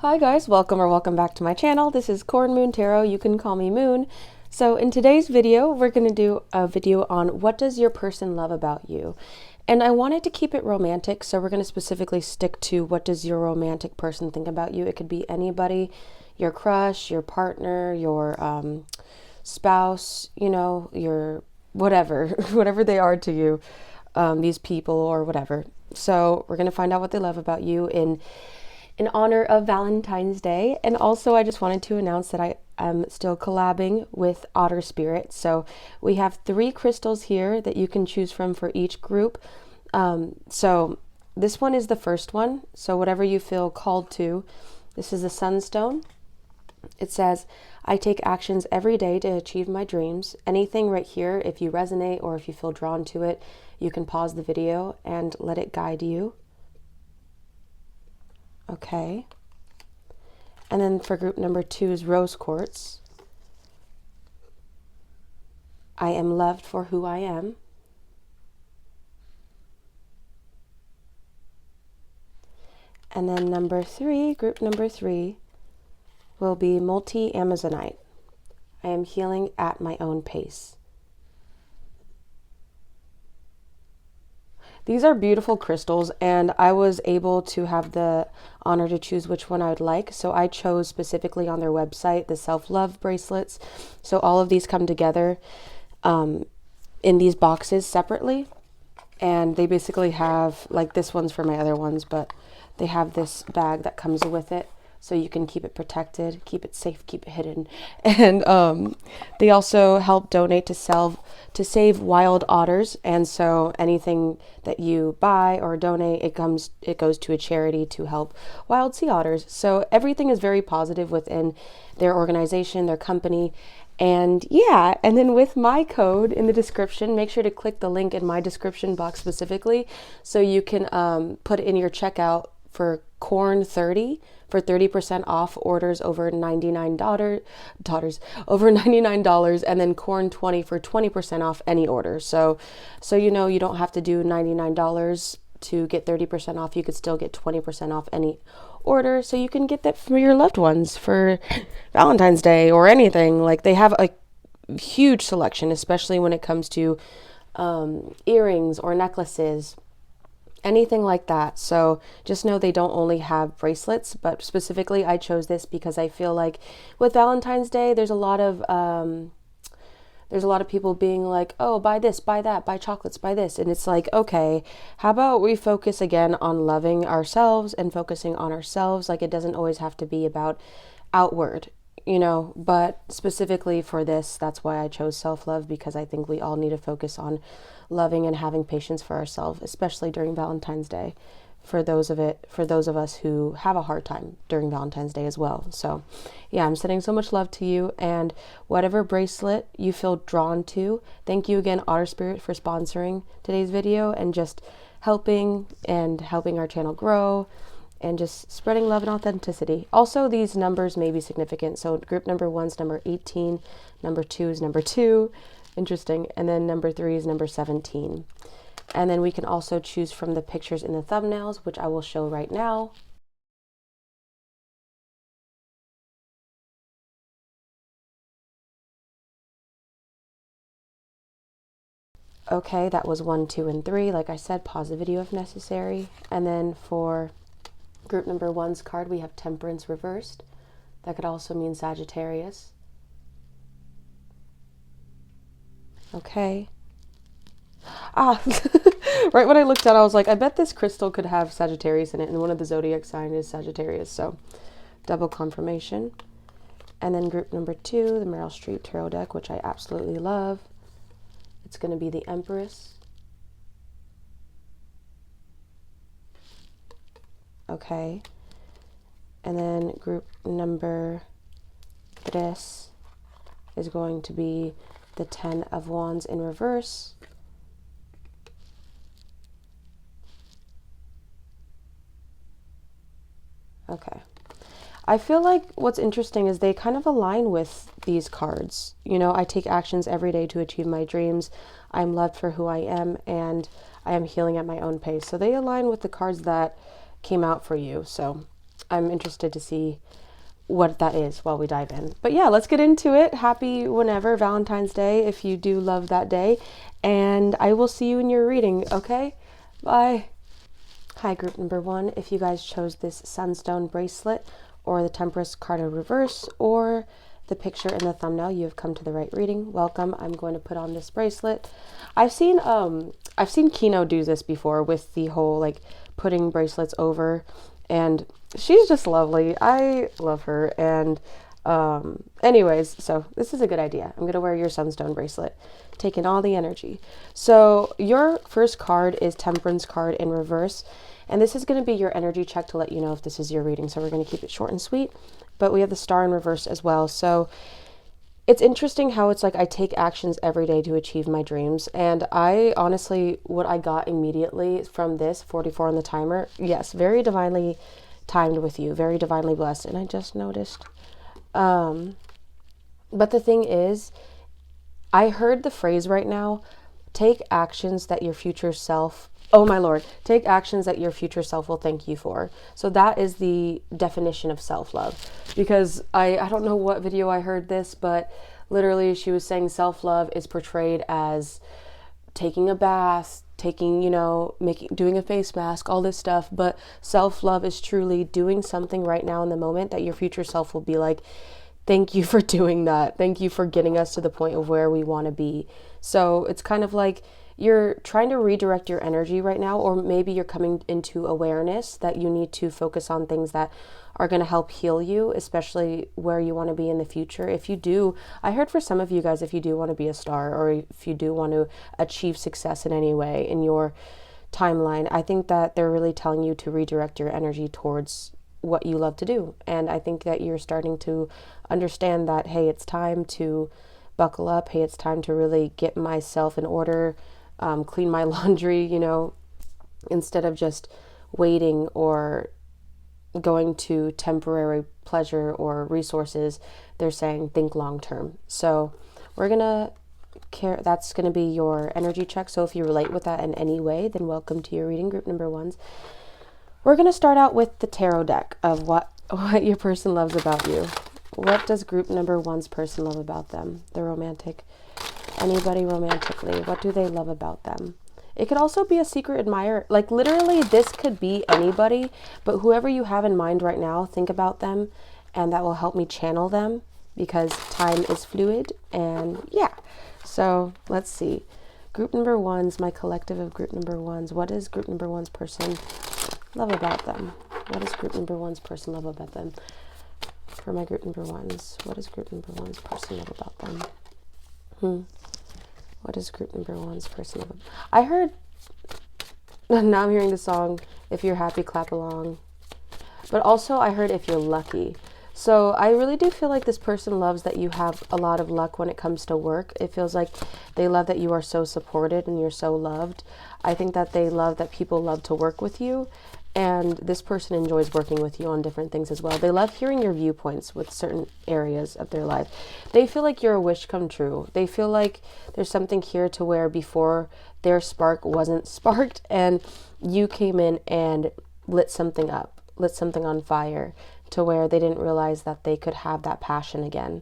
Hi guys, welcome back to my channel. This is Cornmoon Tarot. You can call me Moon. So in today's video, we're going to do a video on what does your person love about you? And I wanted to keep it romantic, so we're going to specifically stick to what does your romantic person think about you. It could be anybody, your crush, your partner, your spouse, you know, your whatever, whatever they are to you, these people or whatever. So we're going to find out what they love about you in honor of Valentine's Day. And also I just wanted to announce that I am still collabing with Otter Spirit. So we have 3 crystals here that you can choose from for each group. So this one is the first one. So whatever you feel called to. This is the Sunstone. It says, I take actions every day to achieve my dreams. Anything right here, if you resonate or if you feel drawn to it, you can pause the video and let it guide you. Okay. And then for group number 2 is Rose Quartz. I am loved for who I am. And then number 3, group number 3, will be Multi-Amazonite. I am healing at my own pace. These are beautiful crystals, and I was able to have the honor to choose which one I would like. So I chose specifically on their website the self-love bracelets. So all of these come together in these boxes separately. And they basically have, like this one's for my other ones, but they have this bag that comes with it. So you can keep it protected, keep it safe, keep it hidden. And they also help donate to save wild otters. And so anything that you buy or donate, it goes to a charity to help wild sea otters. So everything is very positive within their organization, their company. And yeah, and then with my code in the description, make sure to click the link in my description box specifically so you can put in your checkout for Corn30 for 30% off orders over $99, over $99, and then Corn20 for 20% off any order. So you know you don't have to do $99 to get 30% off. You could still get 20% off any order, so you can get that for your loved ones for Valentine's Day or anything. Like, they have a huge selection, especially when it comes to earrings or necklaces, anything like that. So just know they don't only have bracelets, but specifically I chose this because I feel like with Valentine's Day there's a lot of people being like, oh, buy this, buy that, buy chocolates, buy this. And it's like, okay, how about we focus again on loving ourselves and focusing on ourselves? Like, it doesn't always have to be about outward, you know, but specifically for this, that's why I chose self-love, because I think we all need to focus on loving and having patience for ourselves, especially during Valentine's Day, for those of us who have a hard time during Valentine's Day as well. So yeah, I'm sending so much love to you, and whatever bracelet you feel drawn to, thank you again, Otter Spirit, for sponsoring today's video and just helping our channel grow and just spreading love and authenticity. Also, these numbers may be significant. So group number 1's number 18, number 2 is number 2, interesting, and then number 3 is number 17. And then we can also choose from the pictures in the thumbnails, which I will show right now. Okay, that was 1, 2, and 3. Like I said, pause the video if necessary. And then for group number 1's card, we have Temperance reversed. That could also mean Sagittarius. Okay. Ah, right when I looked at it, I was like, I bet this crystal could have Sagittarius in it, and one of the zodiac sign is Sagittarius, so double confirmation. And then group number 2, the Meryl Streep Tarot deck, which I absolutely love. It's going to be the Empress. Okay. And then group number 3 is going to be the 10 of Wands in reverse. Okay. I feel like what's interesting is they kind of align with these cards. You know, I take actions every day to achieve my dreams. I'm loved for who I am, and I am healing at my own pace. So they align with the cards that came out for you. So I'm interested to see what that is while we dive in. But yeah, let's get into it. Happy whenever, Valentine's Day, if you do love that day. And I will see you in your reading, okay? Bye. Hi, group number 1. If you guys chose this Sunstone bracelet or the Temperance card in reverse or the picture in the thumbnail, you have come to the right reading. Welcome. I'm going to put on this bracelet. I've seen Kino do this before with the whole like putting bracelets over, and she's just lovely. I love her. And anyways, so this is a good idea. I'm going to wear your Sunstone bracelet, taking all the energy. So your first card is Temperance card in reverse. And this is going to be your energy check to let you know if this is your reading. So we're going to keep it short and sweet. But we have the Star in reverse as well. So it's interesting how it's like I take actions every day to achieve my dreams. And I honestly, what I got immediately from this, 44 on the timer, yes, very divinely timed with you, very divinely blessed. And I just noticed. But the thing is, I heard the phrase right now, take actions that your future self, oh my Lord, take actions that your future self will thank you for. So that is the definition of self-love. Because I don't know what video I heard this, but literally she was saying self-love is portrayed as taking a bath, taking, doing a face mask, all this stuff. But self-love is truly doing something right now in the moment that your future self will be like, thank you for doing that. Thank you for getting us to the point of where we want to be. So it's kind of like you're trying to redirect your energy right now, or maybe you're coming into awareness that you need to focus on things that are going to help heal you, especially where you want to be in the future. If you do, I heard for some of you guys, if you do want to be a star, or if you do want to achieve success in any way in your timeline, I think that they're really telling you to redirect your energy towards what you love to do. And I think that you're starting to understand that, hey, it's time to buckle up. Hey, it's time to really get myself in order, clean my laundry, instead of just waiting or going to temporary pleasure or resources. They're saying think long term. So that's going to be your energy check. So if you relate with that in any way, then welcome to your reading, group number 1s. We're going to start out with the tarot deck of what your person loves about you. What does group number 1's person love about them? The romantic. Anybody romantically, what do they love about them? It could also be a secret admirer. Like literally this could be anybody, but whoever you have in mind right now, think about them, and that will help me channel them because time is fluid. And yeah, so let's see. Group number 1's, my collective of group number 1's. What does group number 1's person love about them? What does group number 1's person love about them? For my group number 1's, what does group number 1's person love about them? What does group number 1's person love about them? I heard, now I'm hearing the song, if you're happy, clap along. But also I heard if you're lucky. So I really do feel like this person loves that you have a lot of luck when it comes to work. It feels like they love that you are so supported and you're so loved. I think that they love that people love to work with you. And this person enjoys working with you on different things as well. They love hearing your viewpoints with certain areas of their life. They feel like you're a wish come true. They feel like there's something here to where before their spark wasn't sparked and you came in and lit something up, lit something on fire to where they didn't realize that they could have that passion again.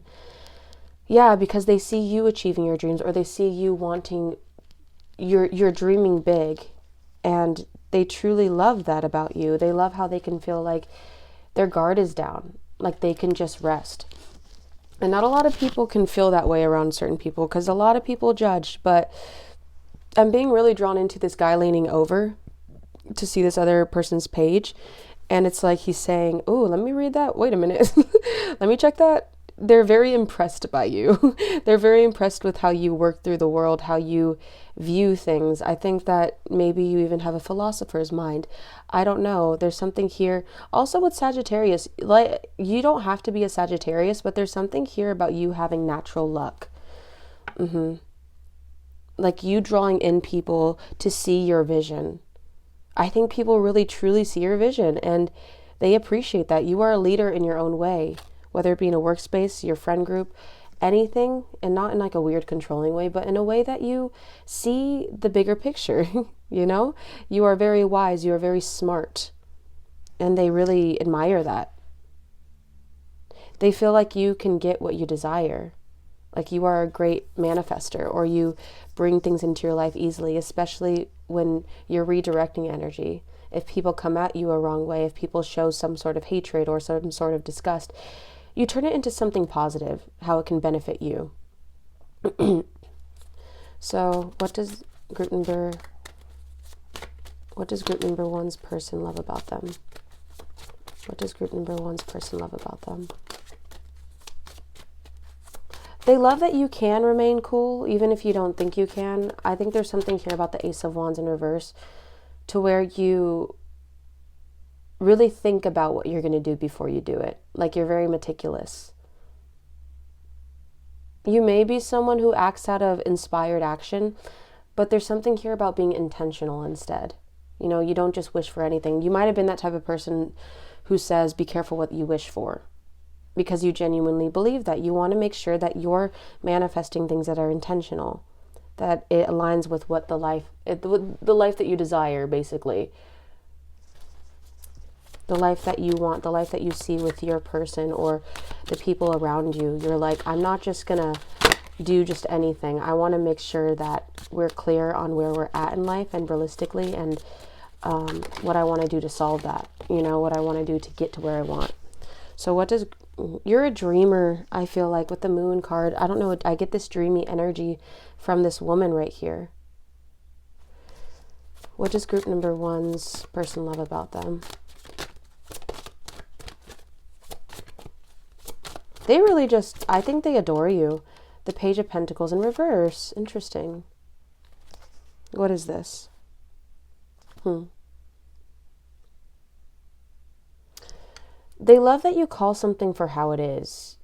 Yeah, because they see you achieving your dreams, or they see you wanting, you're dreaming big, and they truly love that about you. They love how they can feel like their guard is down, like they can just rest. And not a lot of people can feel that way around certain people because a lot of people judge, but I'm being really drawn into this guy leaning over to see this other person's page. And it's like he's saying, oh, let me read that. Wait a minute. Let me check that. They're very impressed by you. They're very impressed with how you work through the world, how you view things. I think that maybe you even have a philosopher's mind. I don't know. There's something here. Also with Sagittarius, like you don't have to be a Sagittarius, but there's something here about you having natural luck. Like you drawing in people to see your vision. I think people really truly see your vision and they appreciate that. You are a leader in your own way. Whether it be in a workspace, your friend group, anything, and not in like a weird controlling way, but in a way that you see the bigger picture, you know? You are very wise, you are very smart. And they really admire that. They feel like you can get what you desire. Like you are a great manifester, or you bring things into your life easily, especially when you're redirecting energy. If people come at you a wrong way, if people show some sort of hatred or some sort of disgust, you turn it into something positive, how it can benefit you. So what does group number 1's person love about them? What does group number 1's person love about them? They love that you can remain cool, even if you don't think you can. I think there's something here about the Ace of Wands in reverse, to where you really think about what you're going to do before you do it. Like you're very meticulous. You may be someone who acts out of inspired action, but there's something here about being intentional instead. You know, you don't just wish for anything. You might have been that type of person who says, be careful what you wish for, because you genuinely believe that. You want to make sure that you're manifesting things that are intentional, that it aligns with what the life that you desire, basically. The life that you want, the life that you see with your person or the people around you. You're like, I'm not just going to do just anything. I want to make sure that we're clear on where we're at in life and realistically, and what I want to do to solve that. You know, what I want to do to get to where I want. So what does... You're a dreamer, I feel like, with the Moon card. I don't know, I get this dreamy energy from this woman right here. What does group number 1's person love about them? They really just, I think they adore you. The Page of Pentacles in reverse. Interesting. What is this? They love that you call something for how it is.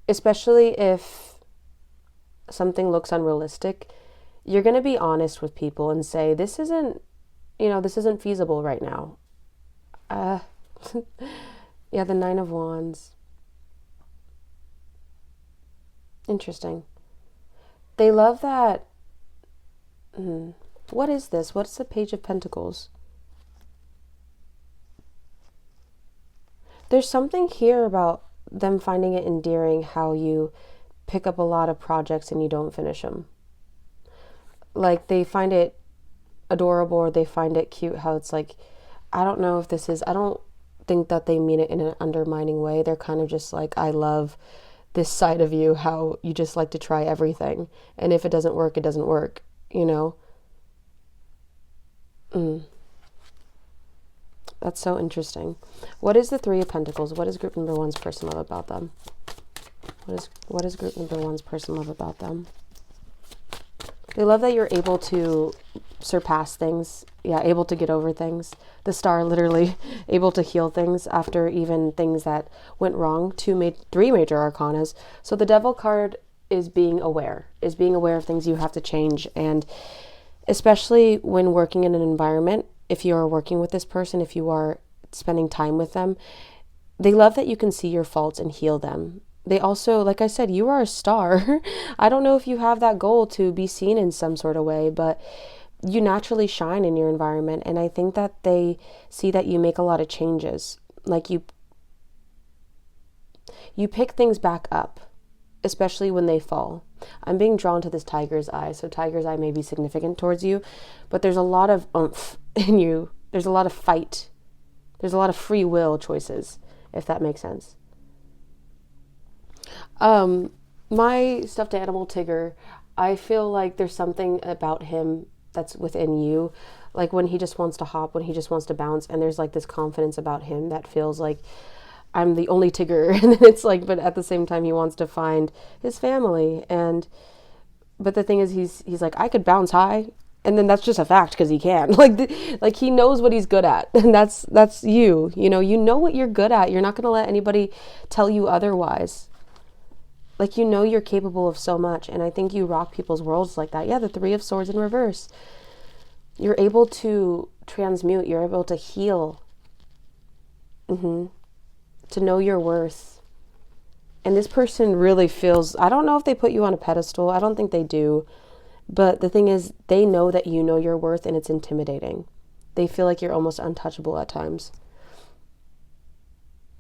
Especially if something looks unrealistic. You're going to be honest with people and say, this isn't feasible right now. Yeah, the 9 of Wands. Interesting. They love that. What is this? What's the Page of Pentacles? There's something here about them finding it endearing how you pick up a lot of projects and you don't finish them. Like they find it adorable, or they find it cute how it's like, I don't know if this is, I don't think that they mean it in an undermining way. They're kind of just like, I love this side of you, how you just like to try everything. And if it doesn't work, it doesn't work, you know? That's so interesting. What is the 3 of Pentacles? What does group number 1's person love about them? What does group number 1's person love about them? They love that you're able to surpass things. Yeah, able to get over things. The Star, literally able to heal things after even things that went wrong. 3 major arcanas. So the Devil card is being aware of things you have to change. And especially when working in an environment, if you are working with this person, if you are spending time with them, they love that you can see your faults and heal them. They also, like I said, you are a star. I don't know if you have that goal to be seen in some sort of way, but you naturally shine in your environment. And I think that they see that you make a lot of changes. Like you pick things back up, especially when they fall. I'm being drawn to this tiger's eye. So tiger's eye may be significant towards you, but there's a lot of oomph in you. There's a lot of fight. There's a lot of free will choices, if that makes sense. My stuffed animal Tigger, I feel like there's something about him that's within you. Like when he just wants to hop, when he just wants to bounce, and there's like this confidence about him that feels like I'm the only Tigger. And then it's like, but at the same time, he wants to find his family. But the thing is, he's like, I could bounce high. And then that's just a fact because he can. Like he knows what he's good at. And that's you. You know what you're good at. You're not going to let anybody tell you otherwise. Like, you're capable of so much. And I think you rock people's worlds like that. Yeah, the 3 of Swords in reverse. You're able to transmute. You're able to heal. To know your worth. And this person really feels... I don't know if they put you on a pedestal. I don't think they do. But the thing is, they know that you know your worth, and it's intimidating. They feel like you're almost untouchable at times.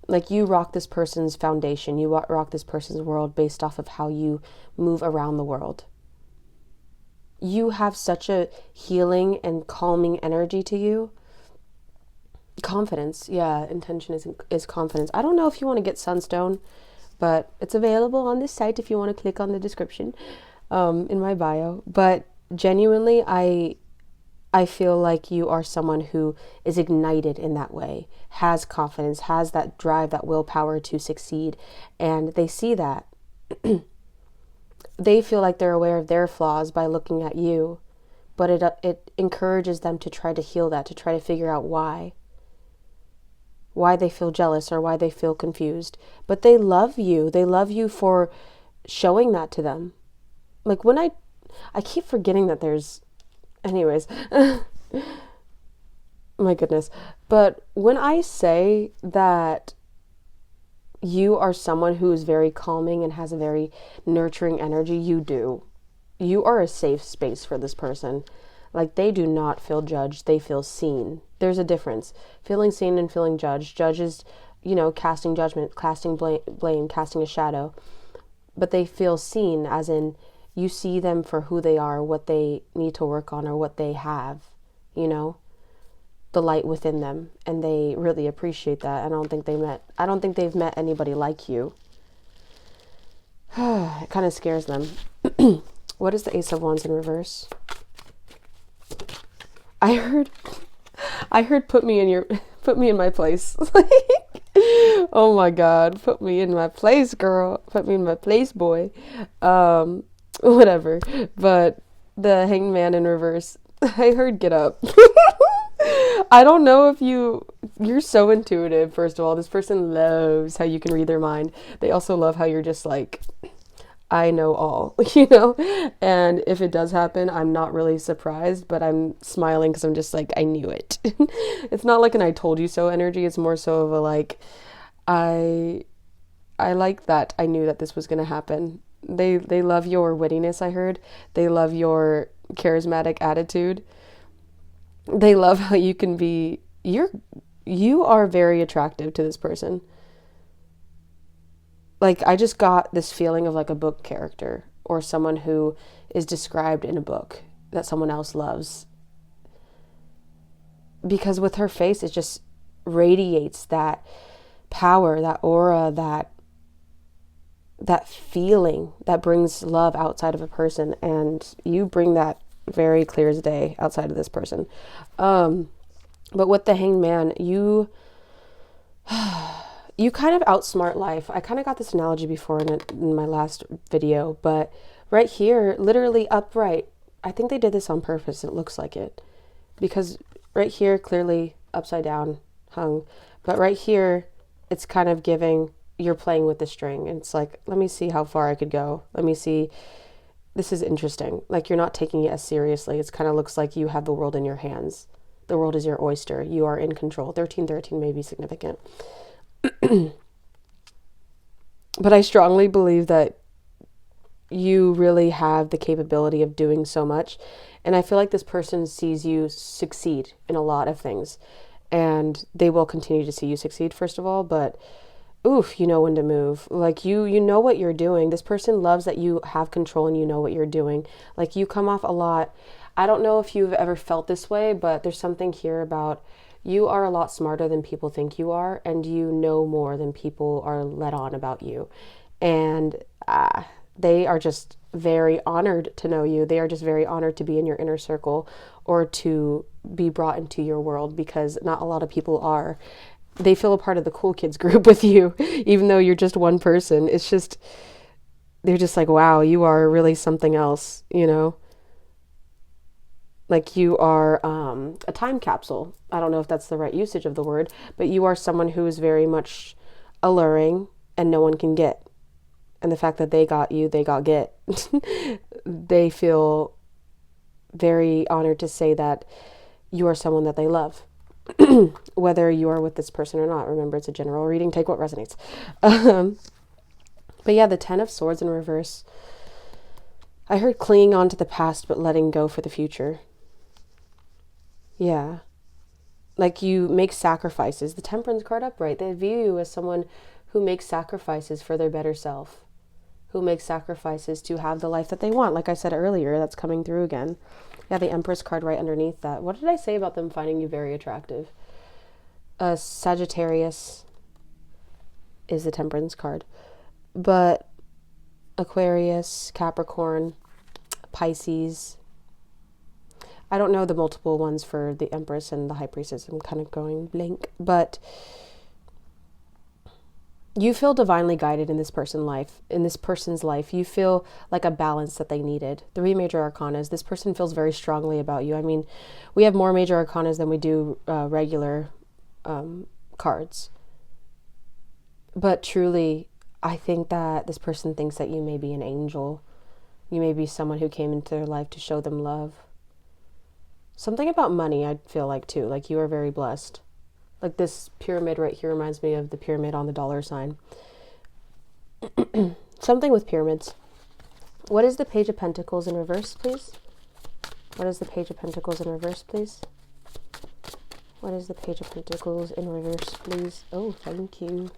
Like you rock this person's foundation. You rock this person's world based off of how you move around the world. You have such a healing and calming energy to you. Confidence. Yeah, intention is confidence. I don't know if you want to get sunstone, but it's available on this site if you want to click on the description in my bio. But genuinely, I feel like you are someone who is ignited in that way, has confidence, has that drive, that willpower to succeed, and they see that. They feel like they're aware of their flaws by looking at you, but it encourages them to try to heal that, to try to figure out why they feel jealous or why they feel confused. But they love you. They love you for showing that to them. Like when I keep forgetting that there's, anyways, my goodness. But when I say that you are someone who is very calming and has a very nurturing energy, you do. You are a safe space for this person. Like they do not feel judged, they feel seen. There's a difference. Feeling seen and feeling judged. Judge is, casting judgment, casting blame, casting a shadow. But they feel seen as in you see them for who they are, what they need to work on or what they have, the light within them, and they really appreciate that. I don't think they've met anybody like you. It kind of scares them. What is the Ace of Wands in reverse? I heard put me in my place. Oh my God, put me in my place, girl. Put me in my place, boy. Whatever. But the Hanged Man in reverse, I heard get up. I don't know if you're so intuitive. First of all, this person loves how you can read their mind. They also love how you're just like, I know all, and if it does happen, I'm not really surprised, but I'm smiling because I'm just like, I knew it. It's not like an I told you so energy. It's more so of a like, I like that. I knew that this was going to happen. They love your wittiness. I heard they love your charismatic attitude. They love how you can be, you are very attractive to this person. Like, I just got this feeling of like a book character or someone who is described in a book that someone else loves. Because with her face, it just radiates that power, that aura, that feeling that brings love outside of a person. And you bring that very clear as day outside of this person. But with the Hanged Man, you kind of outsmart life. I kind of got this analogy before in my last video, but right here, literally upright. I think they did this on purpose. It looks like it. Because right here, clearly upside down, hung. But right here, it's kind of giving, you're playing with the string. And it's like, let me see how far I could go. Let me see. This is interesting. Like, you're not taking it as seriously. It kind of looks like you have the world in your hands. The world is your oyster. You are in control. 1313 may be significant. But I strongly believe that you really have the capability of doing so much. And I feel like this person sees you succeed in a lot of things. And they will continue to see you succeed, first of all. But, oof, you know when to move. Like, you know what you're doing. This person loves that you have control and you know what you're doing. Like, you come off a lot. I don't know if you've ever felt this way, but there's something here about you are a lot smarter than people think you are, and you know more than people are let on about you. And they are just very honored to know you. They are just very honored to be in your inner circle or to be brought into your world, because not a lot of people are. They feel a part of the cool kids group with you, even though you're just one person. It's just, they're just like, wow, you are really something else, Like, you are a time capsule. I don't know if that's the right usage of the word, but you are someone who is very much alluring and no one can get. And the fact that they got you, they got get. They feel very honored to say that you are someone that they love. Whether you are with this person or not. Remember, it's a general reading. Take what resonates. But yeah, the 10 of Swords in reverse. I heard clinging on to the past but letting go for the future. Yeah. Like you make sacrifices. The Temperance card upright, they view you as someone who makes sacrifices for their better self, who makes sacrifices to have the life that they want. Like I said earlier, that's coming through again. Yeah, the Empress card right underneath that. What did I say about them finding you very attractive? Sagittarius is the Temperance card. But Aquarius, Capricorn, Pisces. I don't know the multiple ones for the Empress and the High Priestess. I'm kind of going blank. But you feel divinely guided in this person's life. You feel like a balance that they needed. 3 major arcanas. This person feels very strongly about you. I mean, we have more major arcanas than we do regular cards. But truly, I think that this person thinks that you may be an angel. You may be someone who came into their life to show them love. Something about money, I feel like, too. Like, you are very blessed. Like, this pyramid right here reminds me of the pyramid on the dollar sign. Something with pyramids. What is the Page of Pentacles in reverse, please? What is the Page of Pentacles in reverse, please? What is the Page of Pentacles in reverse, please? Oh, thank you.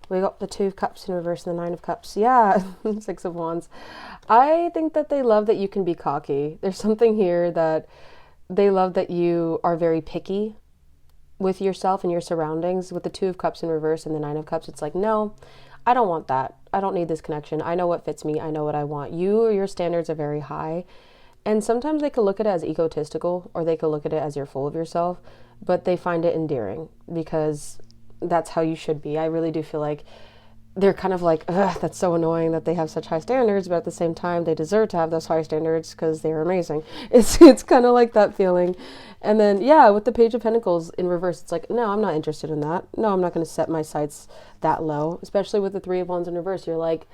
We got the 2 of Cups in reverse and the 9 of Cups. Yeah, 6 of Wands. I think that they love that you can be cocky. There's something here that they love that you are very picky with yourself and your surroundings. With the 2 of Cups in reverse and the 9 of Cups, it's like, no, I don't want that. I don't need this connection. I know what fits me. I know what I want. Your standards are very high. And sometimes they could look at it as egotistical, or they could look at it as you're full of yourself, but they find it endearing because that's how you should be. I really do feel like they're kind of like, ugh, that's so annoying that they have such high standards, but at the same time, they deserve to have those high standards because they're amazing. It's kind of like that feeling. And then, yeah, with the Page of Pentacles in reverse, it's like, no, I'm not interested in that. No, I'm not going to set my sights that low, especially with the 3 of Wands in reverse. You're like,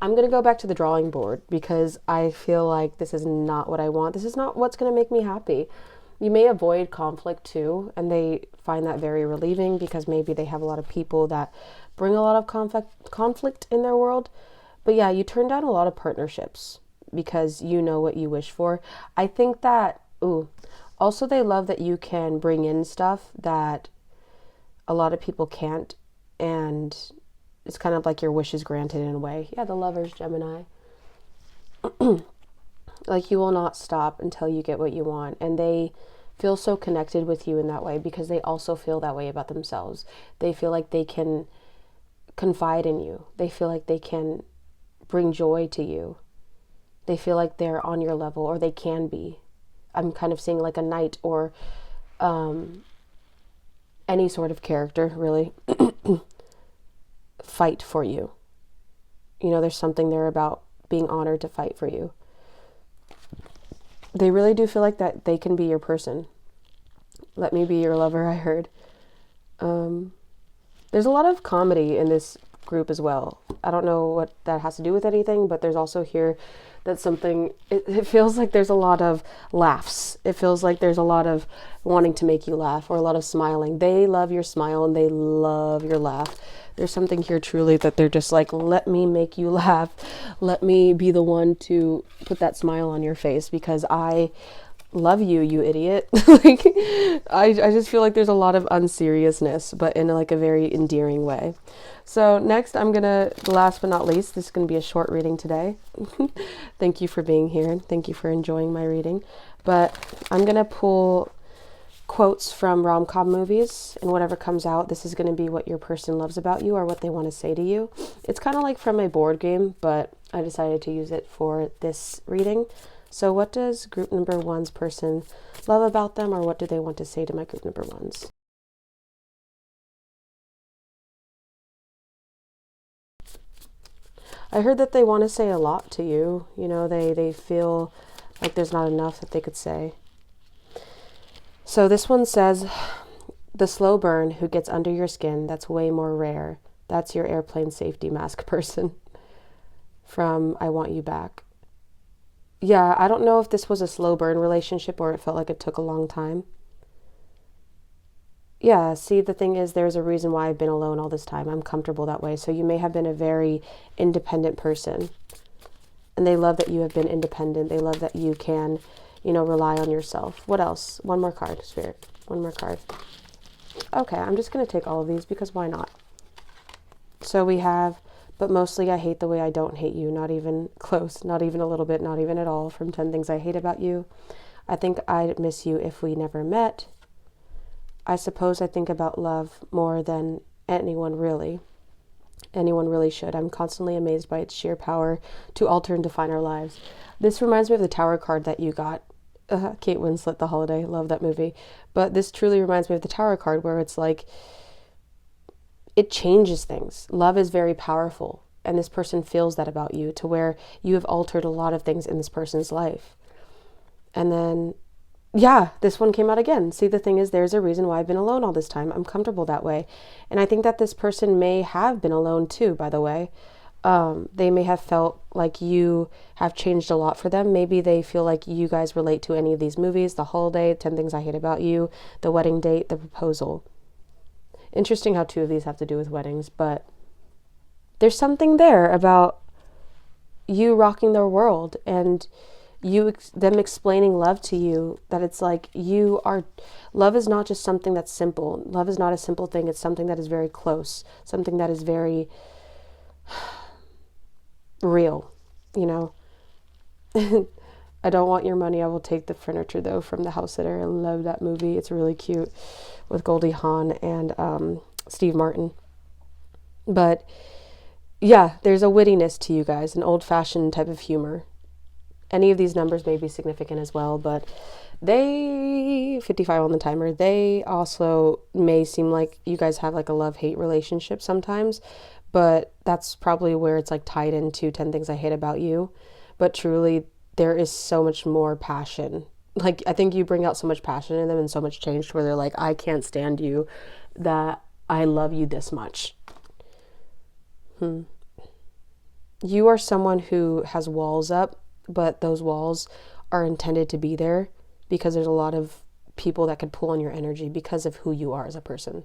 I'm going to go back to the drawing board because I feel like this is not what I want. This is not what's going to make me happy. You may avoid conflict too, and they find that very relieving because maybe they have a lot of people that bring a lot of conflict in their world. But yeah, you turn down a lot of partnerships because you know what you wish for. I think that, also they love that you can bring in stuff that a lot of people can't, and it's kind of like your wish is granted in a way. Yeah, the Lovers, Gemini. Like, you will not stop until you get what you want. And they feel so connected with you in that way because they also feel that way about themselves. They feel like they can confide in you. They feel like they can bring joy to you. They feel like they're on your level, or they can be. I'm kind of seeing like a knight or any sort of character, really, fight for you. You know, there's something there about being honored to fight for you. They really do feel like that they can be your person. Let me be your lover, I heard. There's a lot of comedy in this group as well. I don't know what that has to do with anything, but there's also here that something, it feels like there's a lot of laughs. It feels like there's a lot of wanting to make you laugh, or a lot of smiling. They love your smile and they love your laugh. There's something here truly that they're just like, let me make you laugh. Let me be the one to put that smile on your face because I love you, you idiot. Like, I just feel like there's a lot of unseriousness, but in like a very endearing way. So next, I'm gonna, last but not least, this is gonna be a short reading today. Thank you for being here. Thank you for enjoying my reading. But I'm gonna pull quotes from rom-com movies, and whatever comes out, this is going to be what your person loves about you or what they want to say to you. It's kind of like from a board game, but I decided to use it for this reading. So what does group number 1's person love about them, or what do they want to say to my group number 1's? I heard that they want to say a lot to you. You know, they feel like there's not enough that they could say. So this one says, the slow burn who gets under your skin, that's way more rare. That's your airplane safety mask person. From I Want You Back. Yeah, I don't know if this was a slow burn relationship or it felt like it took a long time. Yeah, see, the thing is, there's a reason why I've been alone all this time. I'm comfortable that way. So you may have been a very independent person. And they love that you have been independent. They love that you can, you know, rely on yourself. What else? One more card, Spirit. One more card. Okay, I'm just going to take all of these because why not? So we have, but mostly I hate the way I don't hate you. Not even close, not even a little bit, not even at all. From 10 things I hate about you. I think I'd miss you if we never met. I suppose I think about love more than anyone really. Anyone really should. I'm constantly amazed by its sheer power to alter and define our lives. This reminds me of the Tower card that you got. Kate Winslet, The Holiday. Love that movie. But this truly reminds me of the Tower card where it's like, it changes things. Love is very powerful. And this person feels that about you to where you have altered a lot of things in this person's life. And then, yeah, this one came out again. See, the thing is, there's a reason why I've been alone all this time. I'm comfortable that way. And I think that this person may have been alone too, by the way. They may have felt like you have changed a lot for them. Maybe they feel like you guys relate to any of these movies, The Holiday, 10 Things I Hate About You, The Wedding Date, The Proposal. Interesting how 2 of these have to do with weddings, but there's something there about you rocking their world and them explaining love to you, that it's like love is not just something that's simple. Love is not a simple thing. It's something that is very close, something that is very real, you know. I don't want your money. I will take the furniture though from The House Sitter. I love that movie. It's really cute with Goldie Hawn and Steve Martin. But yeah, there's a wittiness to you guys, an old-fashioned type of humor. Any of these numbers may be significant as well, but they, 55 on the timer, they also may seem like you guys have like a love-hate relationship sometimes, but that's probably where it's like tied into 10 Things I Hate About You. But truly, there is so much more passion. Like, I think you bring out so much passion in them and so much change to where they're like, I can't stand you, that I love you this much. You are someone who has walls up, but those walls are intended to be there because there's a lot of people that could pull on your energy because of who you are as a person.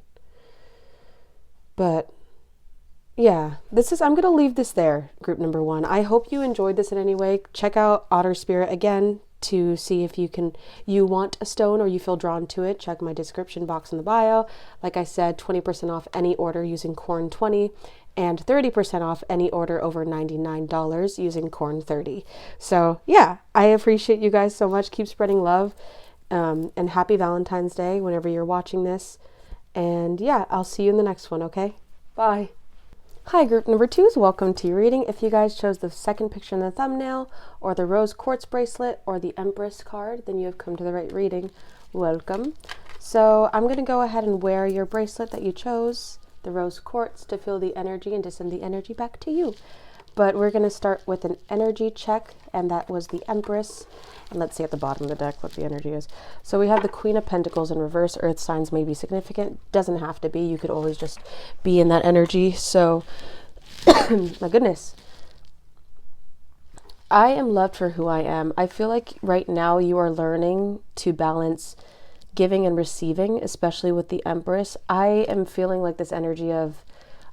But yeah, I'm going to leave this there, group number 1. I hope you enjoyed this in any way. Check out Otter Spirit again to see if you want a stone or you feel drawn to it. Check my description box in the bio. Like I said, 20% off any order using Corn20 and 30% off any order over $99 using Corn30. So yeah, I appreciate you guys so much. Keep spreading love, and happy Valentine's Day whenever you're watching this. And yeah, I'll see you in the next one, okay? Bye. Hi, group number 2s. Welcome to your reading. If you guys chose the second picture in the thumbnail, or the rose quartz bracelet, or the Empress card, then you have come to the right reading. Welcome. So I'm going to go ahead and wear your bracelet that you chose, the rose quartz, to feel the energy and to send the energy back to you. But we're going to start with an energy check, and that was the Empress. And let's see at the bottom of the deck what the energy is. So we have the Queen of Pentacles in reverse. Earth signs may be significant. Doesn't have to be. You could always just be in that energy. So, my goodness. I am loved for who I am. I feel like right now you are learning to balance giving and receiving, especially with the Empress. I am feeling like this energy of,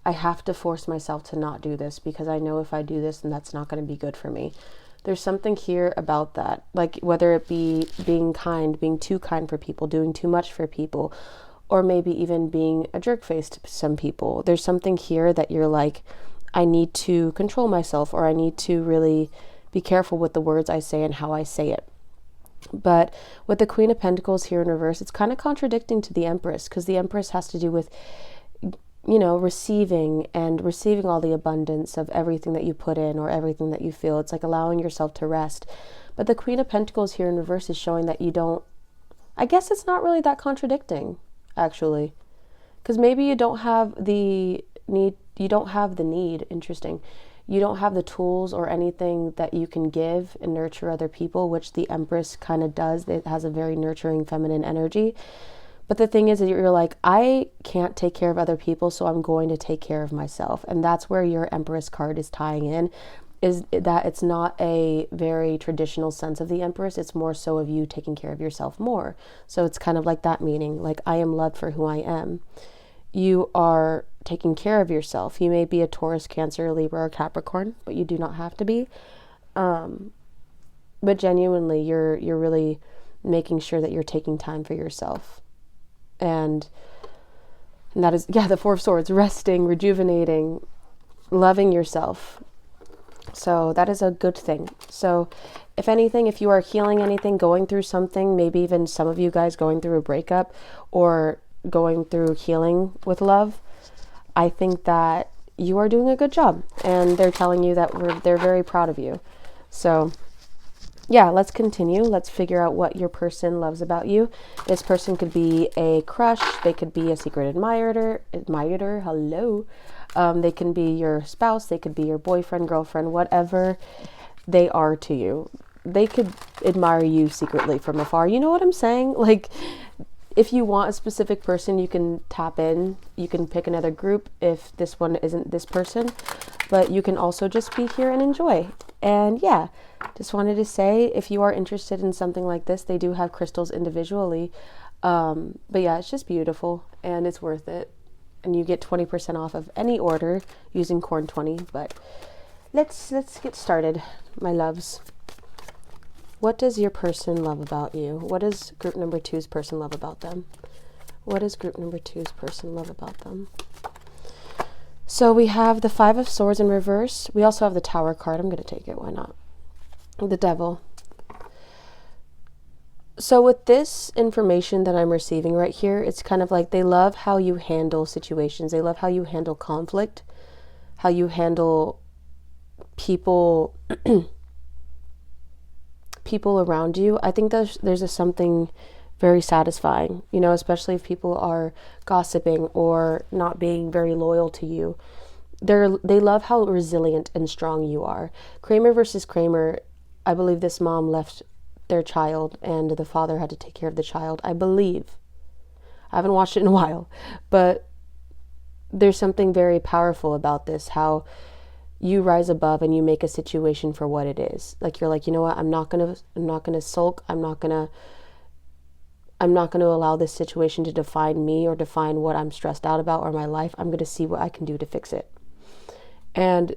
I have to force myself to not do this because I know if I do this, then that's not going to be good for me. There's something here about that, like whether it be being kind, being too kind for people, doing too much for people, or maybe even being a jerk face to some people. There's something here that you're like, I need to control myself, or I need to really be careful with the words I say and how I say it. But with the Queen of Pentacles here in reverse, it's kind of contradicting to the Empress, because the Empress has to do with, you know, receiving all the abundance of everything that you put in or everything that you feel. It's like allowing yourself to rest. But the Queen of Pentacles here in reverse is showing that you don't, I guess it's not really that contradicting, actually. Because maybe you don't have the need, interesting. You don't have the tools or anything that you can give and nurture other people, which the Empress kind of does. It has a very nurturing feminine energy. But the thing is that you're like, I can't take care of other people, so I'm going to take care of myself. And that's where your Empress card is tying in, is that it's not a very traditional sense of the Empress. It's more so of you taking care of yourself more. So it's kind of like that meaning, like, I am loved for who I am. You are taking care of yourself. You may be a Taurus, Cancer, Libra, or Capricorn, but you do not have to be. But genuinely, you're really making sure that you're taking time for yourself. And And that is, the Four of Swords, resting, rejuvenating, loving yourself. So that is a good thing. So if anything, if you are healing anything, going through something, maybe even some of you guys going through a breakup or going through healing with love, I think that you are doing a good job. And they're telling you that they're very proud of you. So yeah, let's continue. Let's figure out what your person loves about you. This person could be a crush. They could be a secret admirer. Hello. They can be your spouse. They could be your boyfriend, girlfriend, whatever they are to you. They could admire you secretly from afar. You know what I'm saying? Like, if you want a specific person, you can tap in. You can pick another group if this one isn't this person. But you can also just be here and enjoy. And yeah, just wanted to say, if you are interested in something like this, they do have crystals individually. But yeah, it's just beautiful and it's worth it. And you get 20% off of any order using Corn20. But let's get started, my loves. What does your person love about you? What does group number 2's person love about them? What does group number 2's person love about them? So we have the Five of Swords in reverse. We also have the Tower card. I'm going to take it. Why not? The Devil. So with this information that I'm receiving right here, it's kind of like they love how you handle situations. They love how you handle conflict, how you handle people people around you. I think there's something very satisfying, you know, especially if people are gossiping or not being very loyal to you. They love how resilient and strong you are. Kramer versus Kramer, I believe this mom left their child and the father had to take care of the child. I believe. I haven't watched it in a while, but there's something very powerful about this, how you rise above and you make a situation for what it is. Like, you're like, you know what, I'm not gonna sulk. I'm not gonna allow this situation to define me or define what I'm stressed out about or my life. I'm gonna see what I can do to fix it. And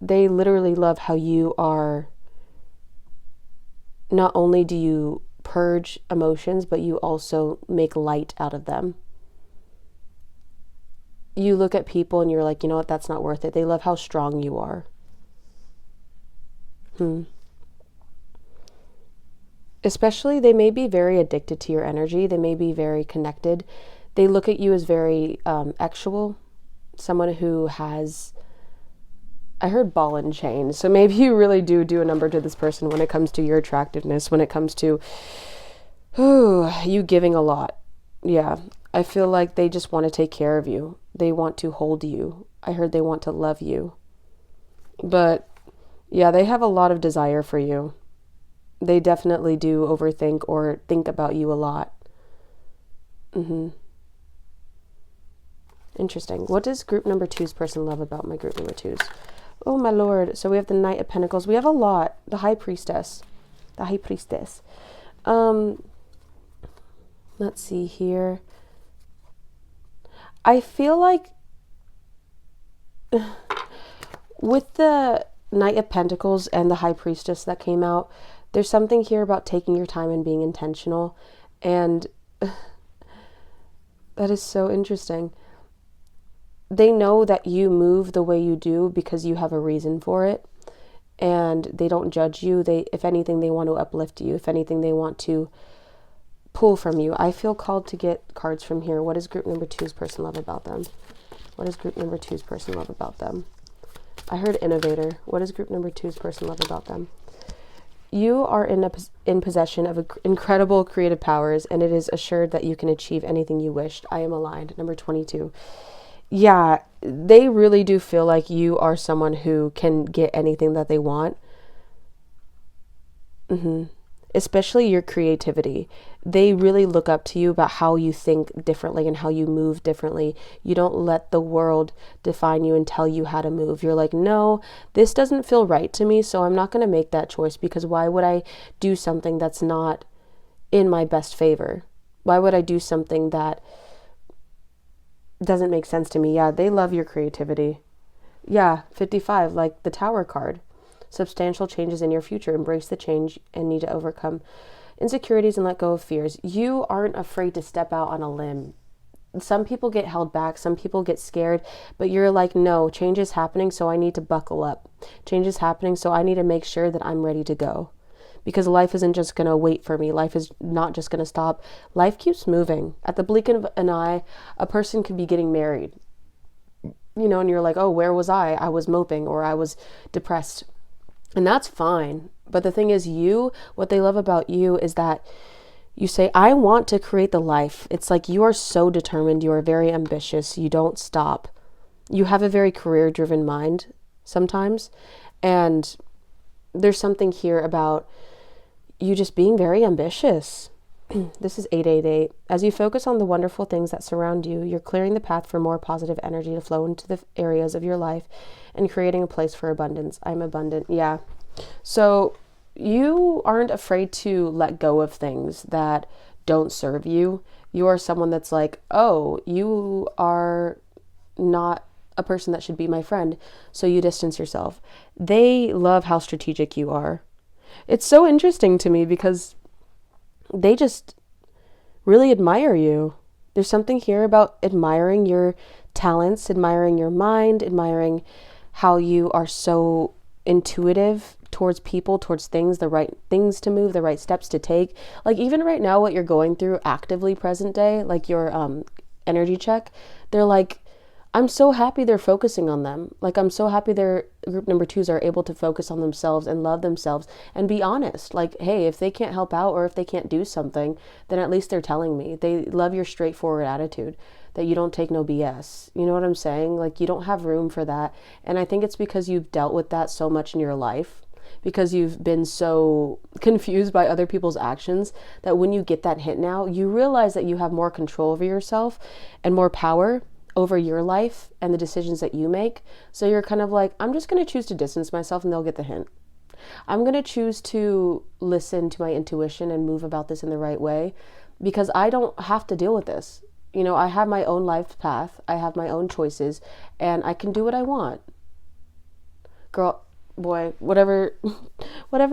they literally love how you are, not only do you purge emotions, but you also make light out of them. You look at people and you're like, you know what, that's not worth it. They love how strong you are. Especially, they may be very addicted to your energy. They may be very connected. They look at you as very actual. Someone who has, I heard ball and chain. So maybe you really do a number to this person when it comes to your attractiveness, when it comes to you giving a lot. Yeah, I feel like they just want to take care of you. They want to hold you. I heard they want to love you. But yeah, they have a lot of desire for you. They definitely do overthink or think about you a lot. Interesting. What does group number 2's person love about my group number 2's? Oh my lord. So we have the Knight of Pentacles. We have a lot. The High Priestess. Let's see here. I feel like with the Knight of Pentacles and the High Priestess that came out, there's something here about taking your time and being intentional. And that is so interesting. They know that you move the way you do because you have a reason for it. And they don't judge you. If anything, they want to uplift you. If anything, they want to pull from you. I feel called to get cards from here. What does group number 2's person love about them? What does group number 2's person love about them? I heard Innovator. What does group number 2's person love about them? You are in possession of incredible creative powers, and it is assured that you can achieve anything you wished. I am aligned. Number 22. Yeah, they really do feel like you are someone who can get anything that they want. Especially your creativity. They really look up to you about how you think differently and how you move differently. You don't let the world define you and tell you how to move. You're like, no, this doesn't feel right to me, so I'm not going to make that choice, because why would I do something that's not in my best favor? Why would I do something that doesn't make sense to me? Yeah, they love your creativity. Yeah, 55, like the Tower card. Substantial changes in your future. Embrace the change and need to overcome insecurities and let go of fears. You aren't afraid to step out on a limb. some people get held back, some people get scared, but you're like, no, change is happening, so I need to buckle up. Change is happening, so I need to make sure that I'm ready to go. Because life isn't just going to wait for me. Life is not just going to stop. Life keeps moving. At the blink of an eye, a person could be getting married, and you're like, oh, where was I? I was moping, or I was depressed. And that's fine. But the thing is, what they love about you is that you say, I want to create the life. It's like you are so determined. You are very ambitious. You don't stop. You have a very career-driven mind sometimes. And there's something here about you just being very ambitious. This is 888. As you focus on the wonderful things that surround you, you're clearing the path for more positive energy to flow into the areas of your life and creating a place for abundance. I'm abundant. Yeah. So you aren't afraid to let go of things that don't serve you. You are someone that's like, oh, you are not a person that should be my friend. So you distance yourself. They love how strategic you are. It's so interesting to me because they just really admire you. There's something here about admiring your talents, admiring your mind, admiring how you are so intuitive towards people, towards things, the right things to move, the right steps to take. Like even right now, what you're going through actively present day, like your energy check, they're like, I'm so happy they're focusing on them. Like, I'm so happy their group number 2s are able to focus on themselves and love themselves and be honest. Like, hey, if they can't help out or if they can't do something, then at least they're telling me. They love your straightforward attitude, that you don't take no BS. You know what I'm saying? Like, you don't have room for that. And I think it's because you've dealt with that so much in your life, because you've been so confused by other people's actions, that when you get that hit now, you realize that you have more control over yourself and more power over your life and the decisions that you make. So you're kind of like, I'm just going to choose to distance myself and they'll get the hint. I'm going to choose to listen to my intuition and move about this in the right way because I don't have to deal with this. I have my own life path. I have my own choices and I can do what I want. Girl, boy, whatever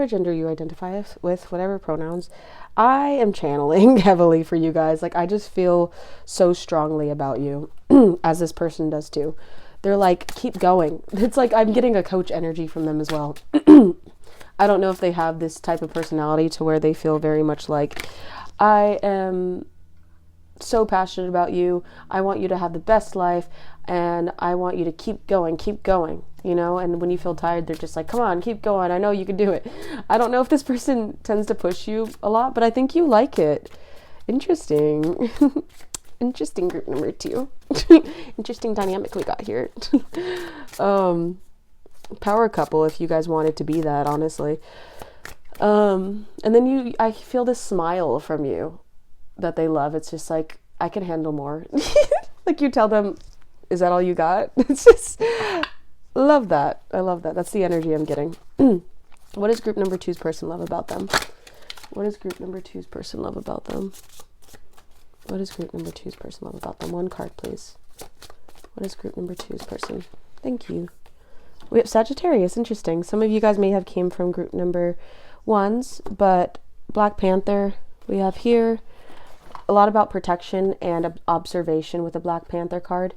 gender you identify with, whatever pronouns, I am channeling heavily for you guys. Like, I just feel so strongly about you, as this person does too. They're like, keep going. It's like I'm getting a coach energy from them as well. I don't know if they have this type of personality to where they feel very much like, I am so passionate about you. I want you to have the best life and I want you to keep going, and when you feel tired, they're just like, come on, keep going. I know you can do it. I don't know if this person tends to push you a lot, but I think you like it. Interesting. Interesting group number 2. Interesting dynamic we got here. Power couple, if you guys wanted to be that, honestly. And then I feel this smile from you that they love. It's just like, I can handle more. Like you tell them, is that all you got? It's just, love that. I love that. That's the energy I'm getting. What does group number 2's person love about them? What does group number 2's person love about them? What does group number 2's person love about them? One card, please. What is group number 2's person? Thank you. We have Sagittarius. Interesting. Some of you guys may have came from group number 1s, but Black Panther we have here. A lot about protection and observation with the Black Panther card.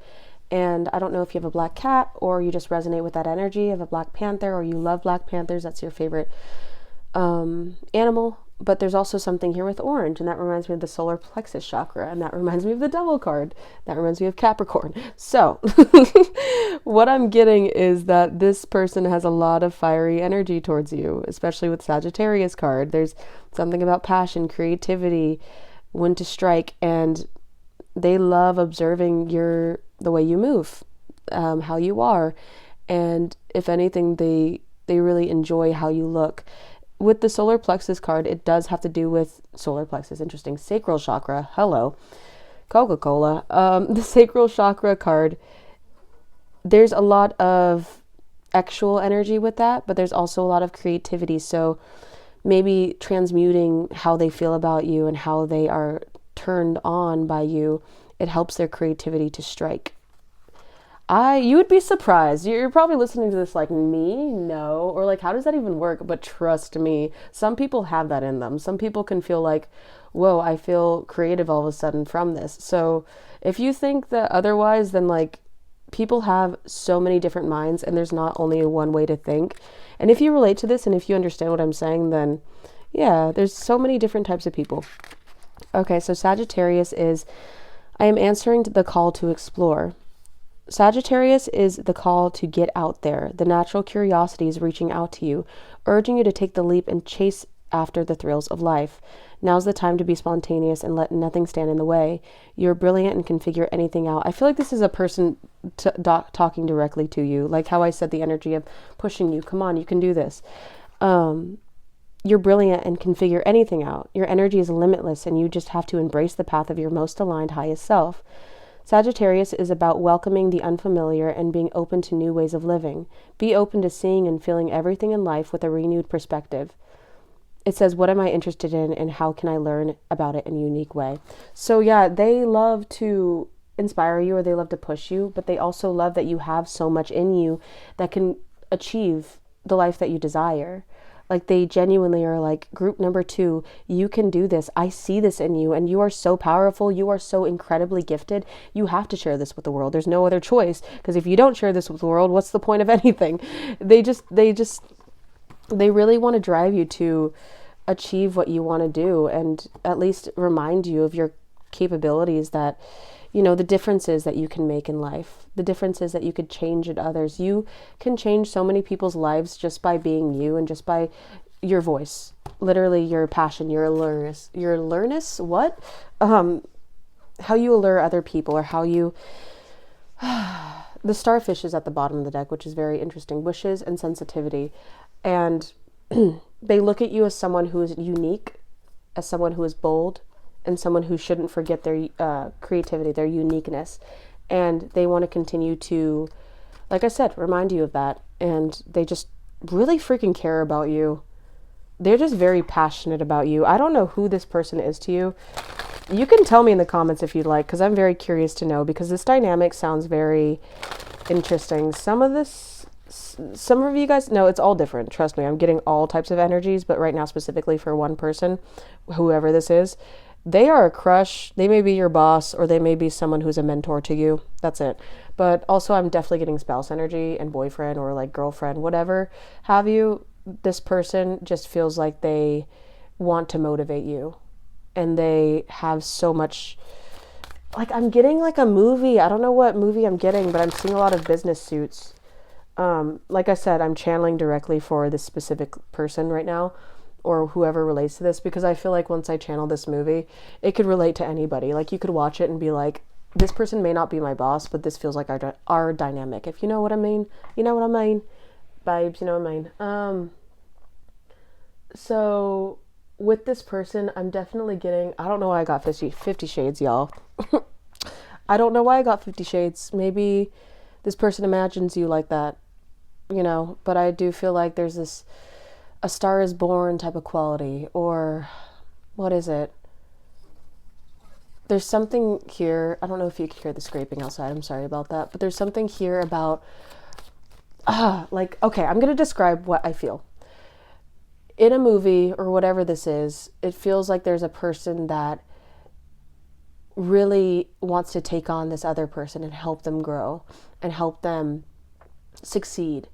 And I don't know if you have a black cat or you just resonate with that energy of a Black Panther or you love Black Panthers. That's your favorite animal. But there's also something here with orange, and that reminds me of the solar plexus chakra, and that reminds me of the Devil card. That reminds me of Capricorn. So what I'm getting is that this person has a lot of fiery energy towards you, especially with Sagittarius card. There's something about passion, creativity, when to strike, and they love observing the way you move, how you are, and if anything, they really enjoy how you look. With the solar plexus card, it does have to do with solar plexus. Interesting. Sacral chakra. Hello. Coca-Cola. The sacral chakra card, there's a lot of actual energy with that, but there's also a lot of creativity. So maybe transmuting how they feel about you and how they are turned on by you, it helps their creativity to strike. You would be surprised. You're probably listening to this like, me? No. Or like, how does that even work? But trust me, some people have that in them. Some people can feel like, whoa, I feel creative all of a sudden from this. So If you think that otherwise, then like people have so many different minds and there's not only one way to think. And if you relate to this and if you understand what I'm saying, then yeah, there's so many different types of people. Okay, so Sagittarius is, I am answering the call to explore. Sagittarius is the call to get out there. The natural curiosity is reaching out to you, urging you to take the leap and chase after the thrills of life. Now's the time to be spontaneous and let nothing stand in the way. You're brilliant and can figure anything out. I feel like this is a person talking directly to you, like how I said the energy of pushing you. Come on, you can do this. You're brilliant and can figure anything out. Your energy is limitless and you just have to embrace the path of your most aligned highest self. Sagittarius is about welcoming the unfamiliar and being open to new ways of living. Be open to seeing and feeling everything in life with a renewed perspective. It says, what am I interested in and how can I learn about it in a unique way? So yeah, they love to inspire you or they love to push you, but they also love that you have so much in you that can achieve the life that you desire. Like they genuinely are like, group number 2, you can do this. I see this in you and you are so powerful. You are so incredibly gifted. You have to share this with the world. There's no other choice, because if you don't share this with the world, what's the point of anything? They really want to drive you to achieve what you want to do and at least remind you of your capabilities, that the differences that you can make in life, the differences that you could change in others. You can change so many people's lives just by being you and just by your voice, literally your passion, your alertness, how you allure other people, or how you, the starfish is at the bottom of the deck, which is very interesting, wishes and sensitivity. And they look at you as someone who is unique, as someone who is bold, and someone who shouldn't forget their creativity, their uniqueness. And they want to continue to, like I said, remind you of that. And they just really freaking care about you. They're just very passionate about you. I don't know who this person is to you. You can tell me in the comments if you'd like, because I'm very curious to know, because this dynamic sounds very interesting. Some of you guys, no, it's all different. Trust me, I'm getting all types of energies, but right now specifically for one person, whoever this is, they are a crush. They may be your boss, or they may be someone who's a mentor to you. That's it. But also I'm definitely getting spouse energy and boyfriend or like girlfriend, whatever have you. This person just feels like they want to motivate you, and they have so much, like I'm getting like a movie. I don't know what movie I'm getting, but I'm seeing a lot of business suits. Like I said, I'm channeling directly for this specific person right now, or whoever relates to this, because I feel like once I channel this movie, it could relate to anybody. Like you could watch it and be like, this person may not be my boss, but this feels like our dynamic. If you know what I mean, you know what I mean, babes, you know what I mean. So with this person, I'm definitely getting, I don't know why I got 50 shades, y'all. I don't know why I got 50 shades. Maybe this person imagines you like that, but I do feel like there's this, a Star is Born type of quality, or what is it? There's something here. I don't know if you can hear the scraping outside. I'm sorry about that. But there's something here about, okay, I'm going to describe what I feel. In a movie or whatever this is, it feels like there's a person that really wants to take on this other person and help them grow and help them succeed.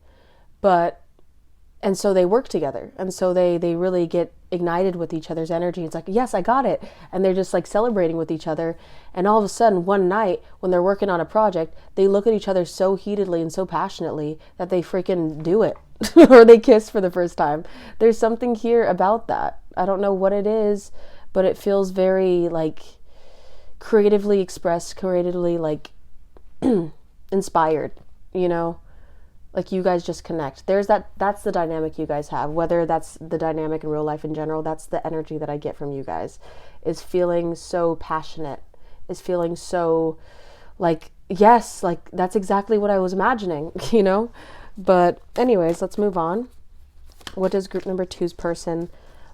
And so they work together. And so they really get ignited with each other's energy. It's like, yes, I got it. And they're just like celebrating with each other. And all of a sudden, one night when they're working on a project, they look at each other so heatedly and so passionately that they freaking do it. Or they kiss for the first time. There's something here about that. I don't know what it is, but it feels very like creatively expressed, creatively like inspired, like you guys just connect. That's the dynamic you guys have. Whether that's the dynamic in real life in general, that's the energy that I get from you guys, is feeling so passionate, is feeling so like, yes, like that's exactly what I was imagining, But anyways, let's move on. What does group number 2's person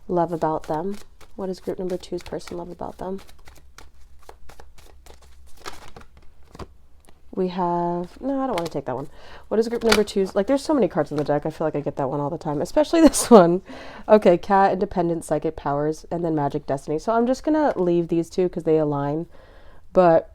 love about them? What does group number 2's person love about them? We have, no, I don't want to take that one. What is group number 2's, like there's so many cards in the deck. I feel like I get that one all the time, especially this one. Okay, cat, independent, psychic powers, and then magic, destiny. So I'm just going to leave these two because they align. But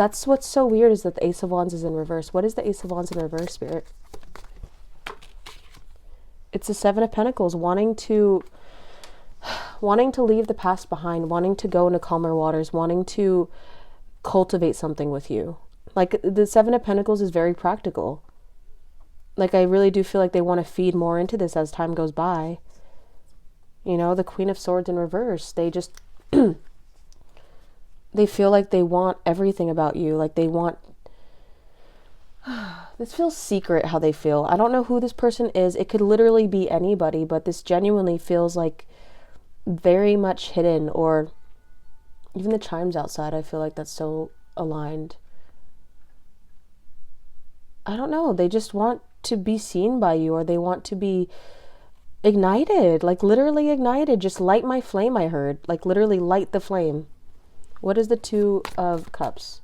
that's what's so weird, is that the Ace of Wands is in reverse. What is the Ace of Wands in reverse, Spirit? It's the Seven of Pentacles, wanting to leave the past behind, wanting to go into calmer waters, wanting to cultivate something with you. Like, the Seven of Pentacles is very practical. Like, I really do feel like they want to feed more into this as time goes by. You know, the Queen of Swords in reverse, they just they feel like they want everything about you. Like, they want this feels secret, how they feel. I don't know who this person is. It could literally be anybody, but this genuinely feels like very much hidden. Or even the chimes outside, I feel like that's so aligned. I don't know. They just want to be seen by you, or they want to be ignited, like literally ignited. Just light my flame, I heard. Like, literally light the flame. What is the Two of Cups?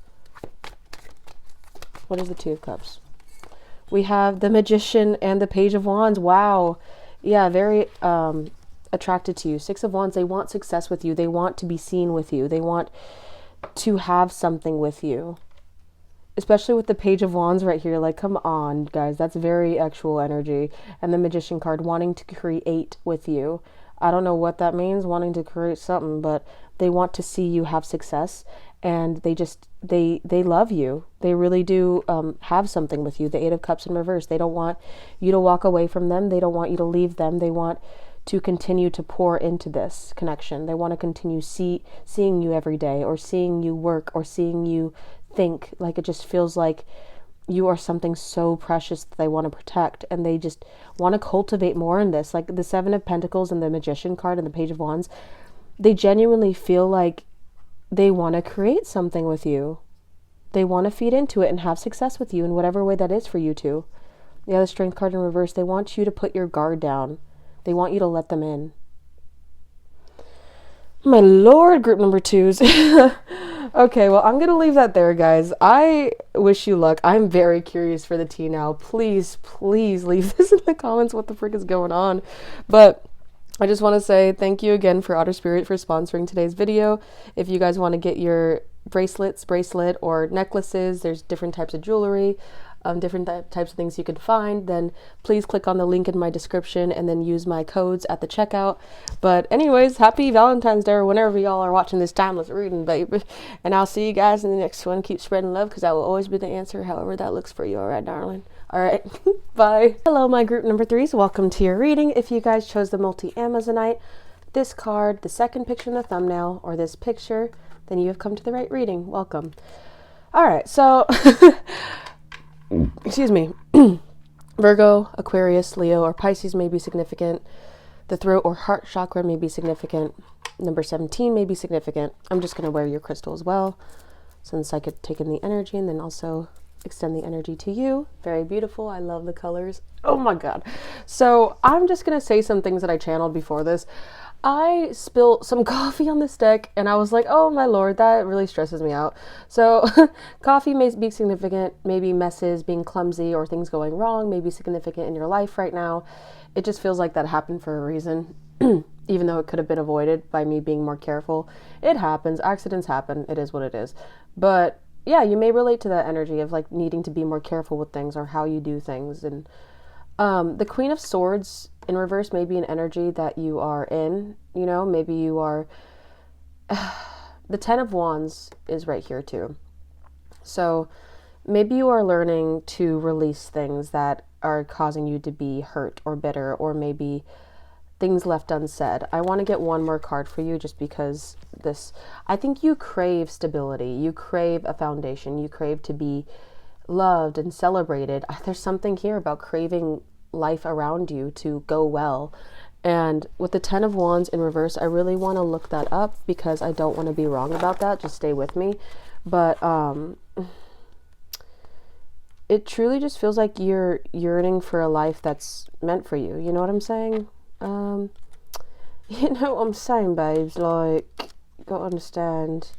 What is the Two of Cups? We have the Magician and the Page of Wands. Wow. Yeah, very attracted to you. Six of Wands, they want success with you. They want to be seen with you. They want to have something with you. Especially with the Page of Wands right here. Like, come on, guys. That's very actual energy. And the Magician card, wanting to create with you. I don't know what that means, wanting to create something, but they want to see you have success. And they just, they love you. They really do have something with you. The Eight of Cups in reverse. They don't want you to walk away from them. They don't want you to leave them. They want to continue to pour into this connection. They want to continue seeing you every day, or seeing you work, or seeing you think. Like, it just feels like you are something so precious that they want to protect, and they just want to cultivate more in this. Like, the Seven of Pentacles and the Magician card and the Page of Wands, they genuinely feel like they want to create something with you. They want to feed into it and have success with you in whatever way that is for you to. The other Strength card in reverse, they want you to put your guard down. They want you to let them in. My Lord, group number twos. Okay, well, I'm going to leave that there, guys. I wish you luck. I'm very curious for the tea now. Please, please leave this in the comments. What the frick is going on? But I just want to say thank you again for Otter Spirit for sponsoring today's video. If you guys want to get your bracelet, or necklaces, there's different types of jewelry, different types of things you can find, then please click on the link in my description and then use my codes at the checkout. But anyways, happy Valentine's Day, or whenever y'all are watching this timeless reading, baby. And I'll see you guys in the next one. Keep spreading love, because that will always be the answer, however that looks for you. All right, darling? All right, bye. Hello, my group number threes. Welcome to your reading. If you guys chose the multi-Amazonite, this card, the second picture in the thumbnail, or this picture, then you have come to the right reading. Welcome. All right, so excuse me. Virgo, Aquarius, Leo, or Pisces may be significant. The throat or heart chakra may be significant. Number 17 may be significant. I'm just going to wear your crystal as well, since I could take in the energy and then also extend the energy to you. Very beautiful. I love the colors. Oh my God. So I'm just going to say some things that I channeled before this. I spilled some coffee on this deck, and I was like, oh my Lord, that really stresses me out. So coffee may be significant. Maybe messes, being clumsy, or things going wrong may be significant in your life right now. It just feels like that happened for a reason. Even though it could have been avoided by me being more careful. It happens. Accidents happen. It is what it is. But yeah, you may relate to that energy of like needing to be more careful with things, or how you do things. And the Queen of Swords in reverse may be an energy that you are in. You know, maybe you are... The Ten of Wands is right here too. So maybe you are learning to release things that are causing you to be hurt or bitter, or maybe things left unsaid. I want to get one more card for you, just because this... I think you crave stability. You crave a foundation. You crave to be loved and celebrated. There's something here about craving life around you to go well. And with the Ten of Wands in reverse, I really want to look that up, because I don't want to be wrong about that. Just stay with me. But it truly just feels like you're yearning for a life that's meant for you. You know what I'm saying? You know what I'm saying, babes? Like, you gotta understand.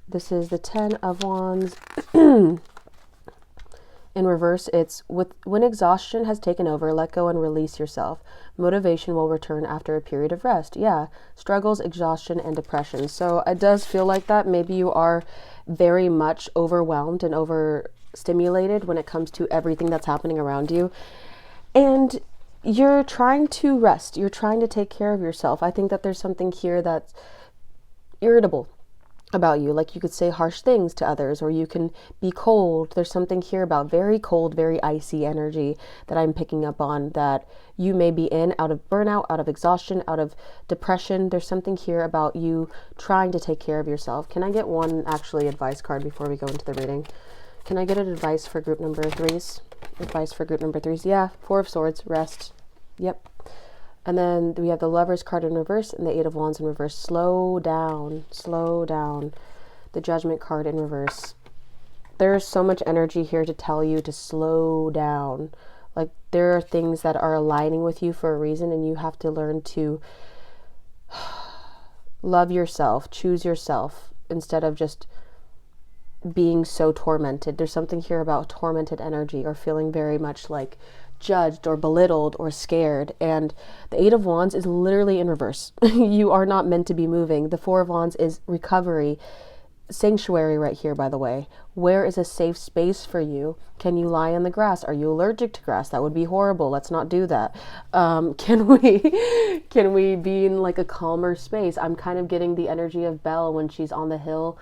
This is the Ten of Wands In reverse, it's when exhaustion has taken over, let go and release yourself. Motivation will return after a period of rest. Yeah, struggles, exhaustion, and depression. So it does feel like that. Maybe you are very much overwhelmed and overstimulated when it comes to everything that's happening around you. And you're trying to rest. You're trying to take care of yourself. I think that there's something here that's irritable about you. Like you could say harsh things to others, or you can be cold. There's something here about very cold, very icy energy that I'm picking up on, that you may be in out of burnout, out of exhaustion, out of depression. There's something here about you trying to take care of yourself. Can I get one actually advice card before we go into the reading? Can I get an advice for group number 3s? Advice for group number 3s. Yeah, 4 of Swords, rest. Yep. And then we have the Lovers card in reverse and the 8 of Wands in reverse. Slow down, slow down. The Judgment card in reverse. There's so much energy here to tell you to slow down. Like there are things that are aligning with you for a reason, and you have to learn to love yourself, choose yourself, instead of just being so tormented. There's something here about tormented energy, or feeling very much like judged or belittled or scared. And the 8 of Wands is literally in reverse. You are not meant to be moving. The 4 of Wands is recovery, sanctuary right here, by the way. Where is a safe space for you? Can you lie on the grass? Are you allergic to grass? That would be horrible. Let's not do that. Can we be in like a calmer space? I'm kind of getting the energy of Belle when she's on the hill.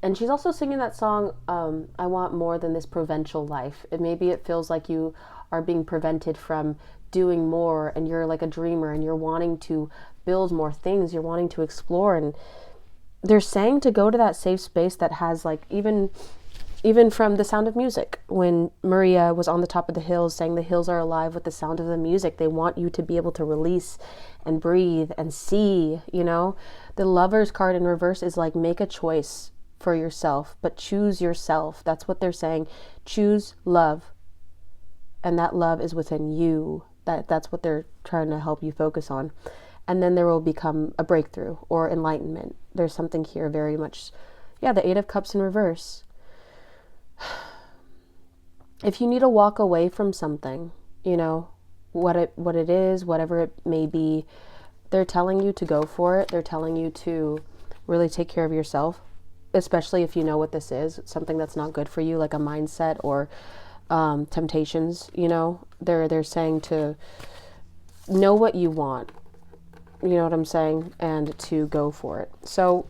And she's also singing that song, I want more than this provincial life. Maybe it feels like you are being prevented from doing more, and you're like a dreamer and you're wanting to build more things. You're wanting to explore. And they're saying to go to that safe space that has like, even from The Sound of Music, when Maria was on the top of the hills saying the hills are alive with the sound of the music. They want you to be able to release and breathe and see, you know. The Lovers card in reverse is like, make a choice for yourself, but choose yourself. That's what they're saying. Choose love. And that love is within you. That's what they're trying to help you focus on. And then there will become a breakthrough or enlightenment. There's something here very much, yeah, the 8 of Cups in reverse. If you need to walk away from something, you know, what it is, whatever it may be, they're telling you to go for it. They're telling you to really take care of yourself, especially if you know what this is, something that's not good for you, like a mindset or temptations, you know. They're saying to know what you want, you know what I'm saying, and to go for it. So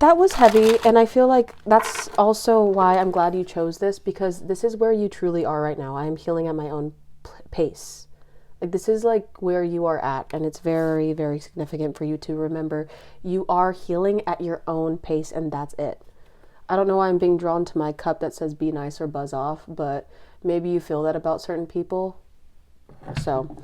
that was heavy, and I feel like that's also why I'm glad you chose this, because this is where you truly are right now. I am healing at my own pace. Like this is like where you are at, and it's very, very significant for you to remember you are healing at your own pace, and that's it. I don't know why I'm being drawn to my cup that says be nice or buzz off, but maybe you feel that about certain people. So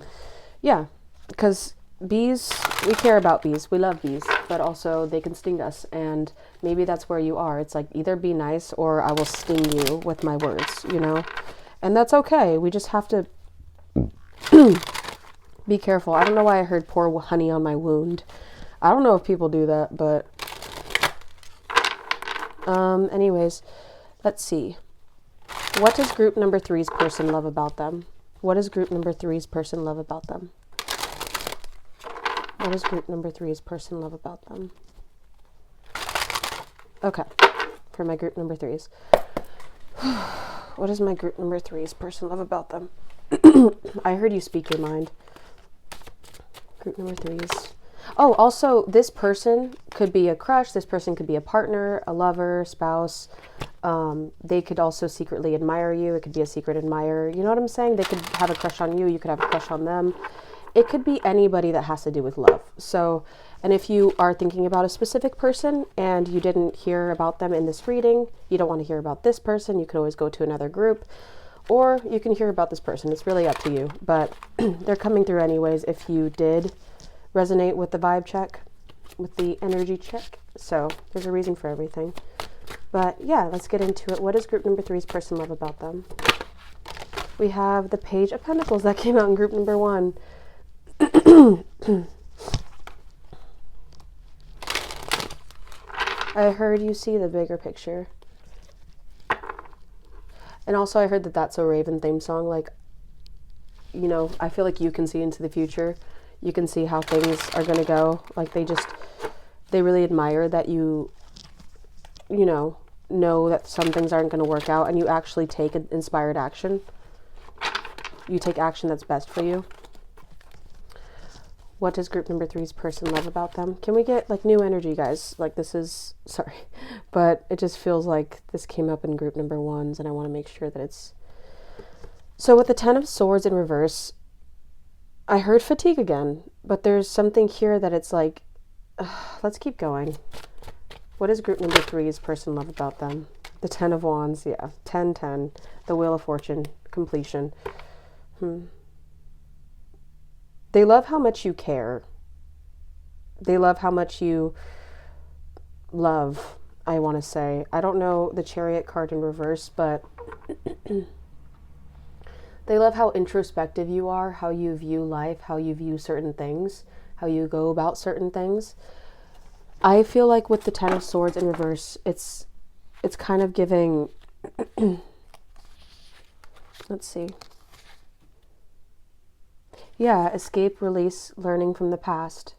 yeah, because bees, we care about bees, we love bees, but also they can sting us, and maybe that's where you are. It's like either be nice or I will sting you with my words, you know, and that's okay. We just have to be careful. I don't know why I heard pour honey on my wound. I don't know if people do that, but anyways, let's see. What does group number 3's person love about them? What does group number 3's person love about them? What does group number 3's person love about them? Okay, for my group number 3's. What does my group number 3's person love about them? I heard you speak your mind. Group number 3's. Oh, also, this person could be a crush. This person could be a partner, a lover, spouse. They could also secretly admire you. It could be a secret admirer. You know what I'm saying? They could have a crush on you. You could have a crush on them. It could be anybody that has to do with love. So, and if you are thinking about a specific person and you didn't hear about them in this reading, you don't want to hear about this person, you could always go to another group, or you can hear about this person. It's really up to you, but they're coming through anyways if you did resonate with the vibe check, with the energy check. So there's a reason for everything. But yeah, let's get into it. What does group number 3's person love about them? We have the Page of Pentacles that came out in group number 1. I heard you see the bigger picture. And also I heard that That's So Raven theme song, like, you know, I feel like you can see into the future. You can see how things are going to go. Like they really admire that you know that some things aren't going to work out, and you actually take inspired action. You take action that's best for you. What does group number 3's person love about them? Can we get like new energy, guys? Like this is, sorry, but it just feels like this came up in group number 1's, and I want to make sure that it's... So with the 10 of Swords in reverse, I heard fatigue again, but there's something here that it's like, let's keep going. What does group number 3's person love about them? The 10 of Wands, yeah, 10, 10, the Wheel of Fortune, completion. They love how much you care. They love how much you love, I want to say. I don't know the Chariot card in reverse, but they love how introspective you are, how you view life, how you view certain things, how you go about certain things. I feel like with the 10 of Swords in reverse, it's kind of giving, let's see. Yeah, escape, release, learning from the past.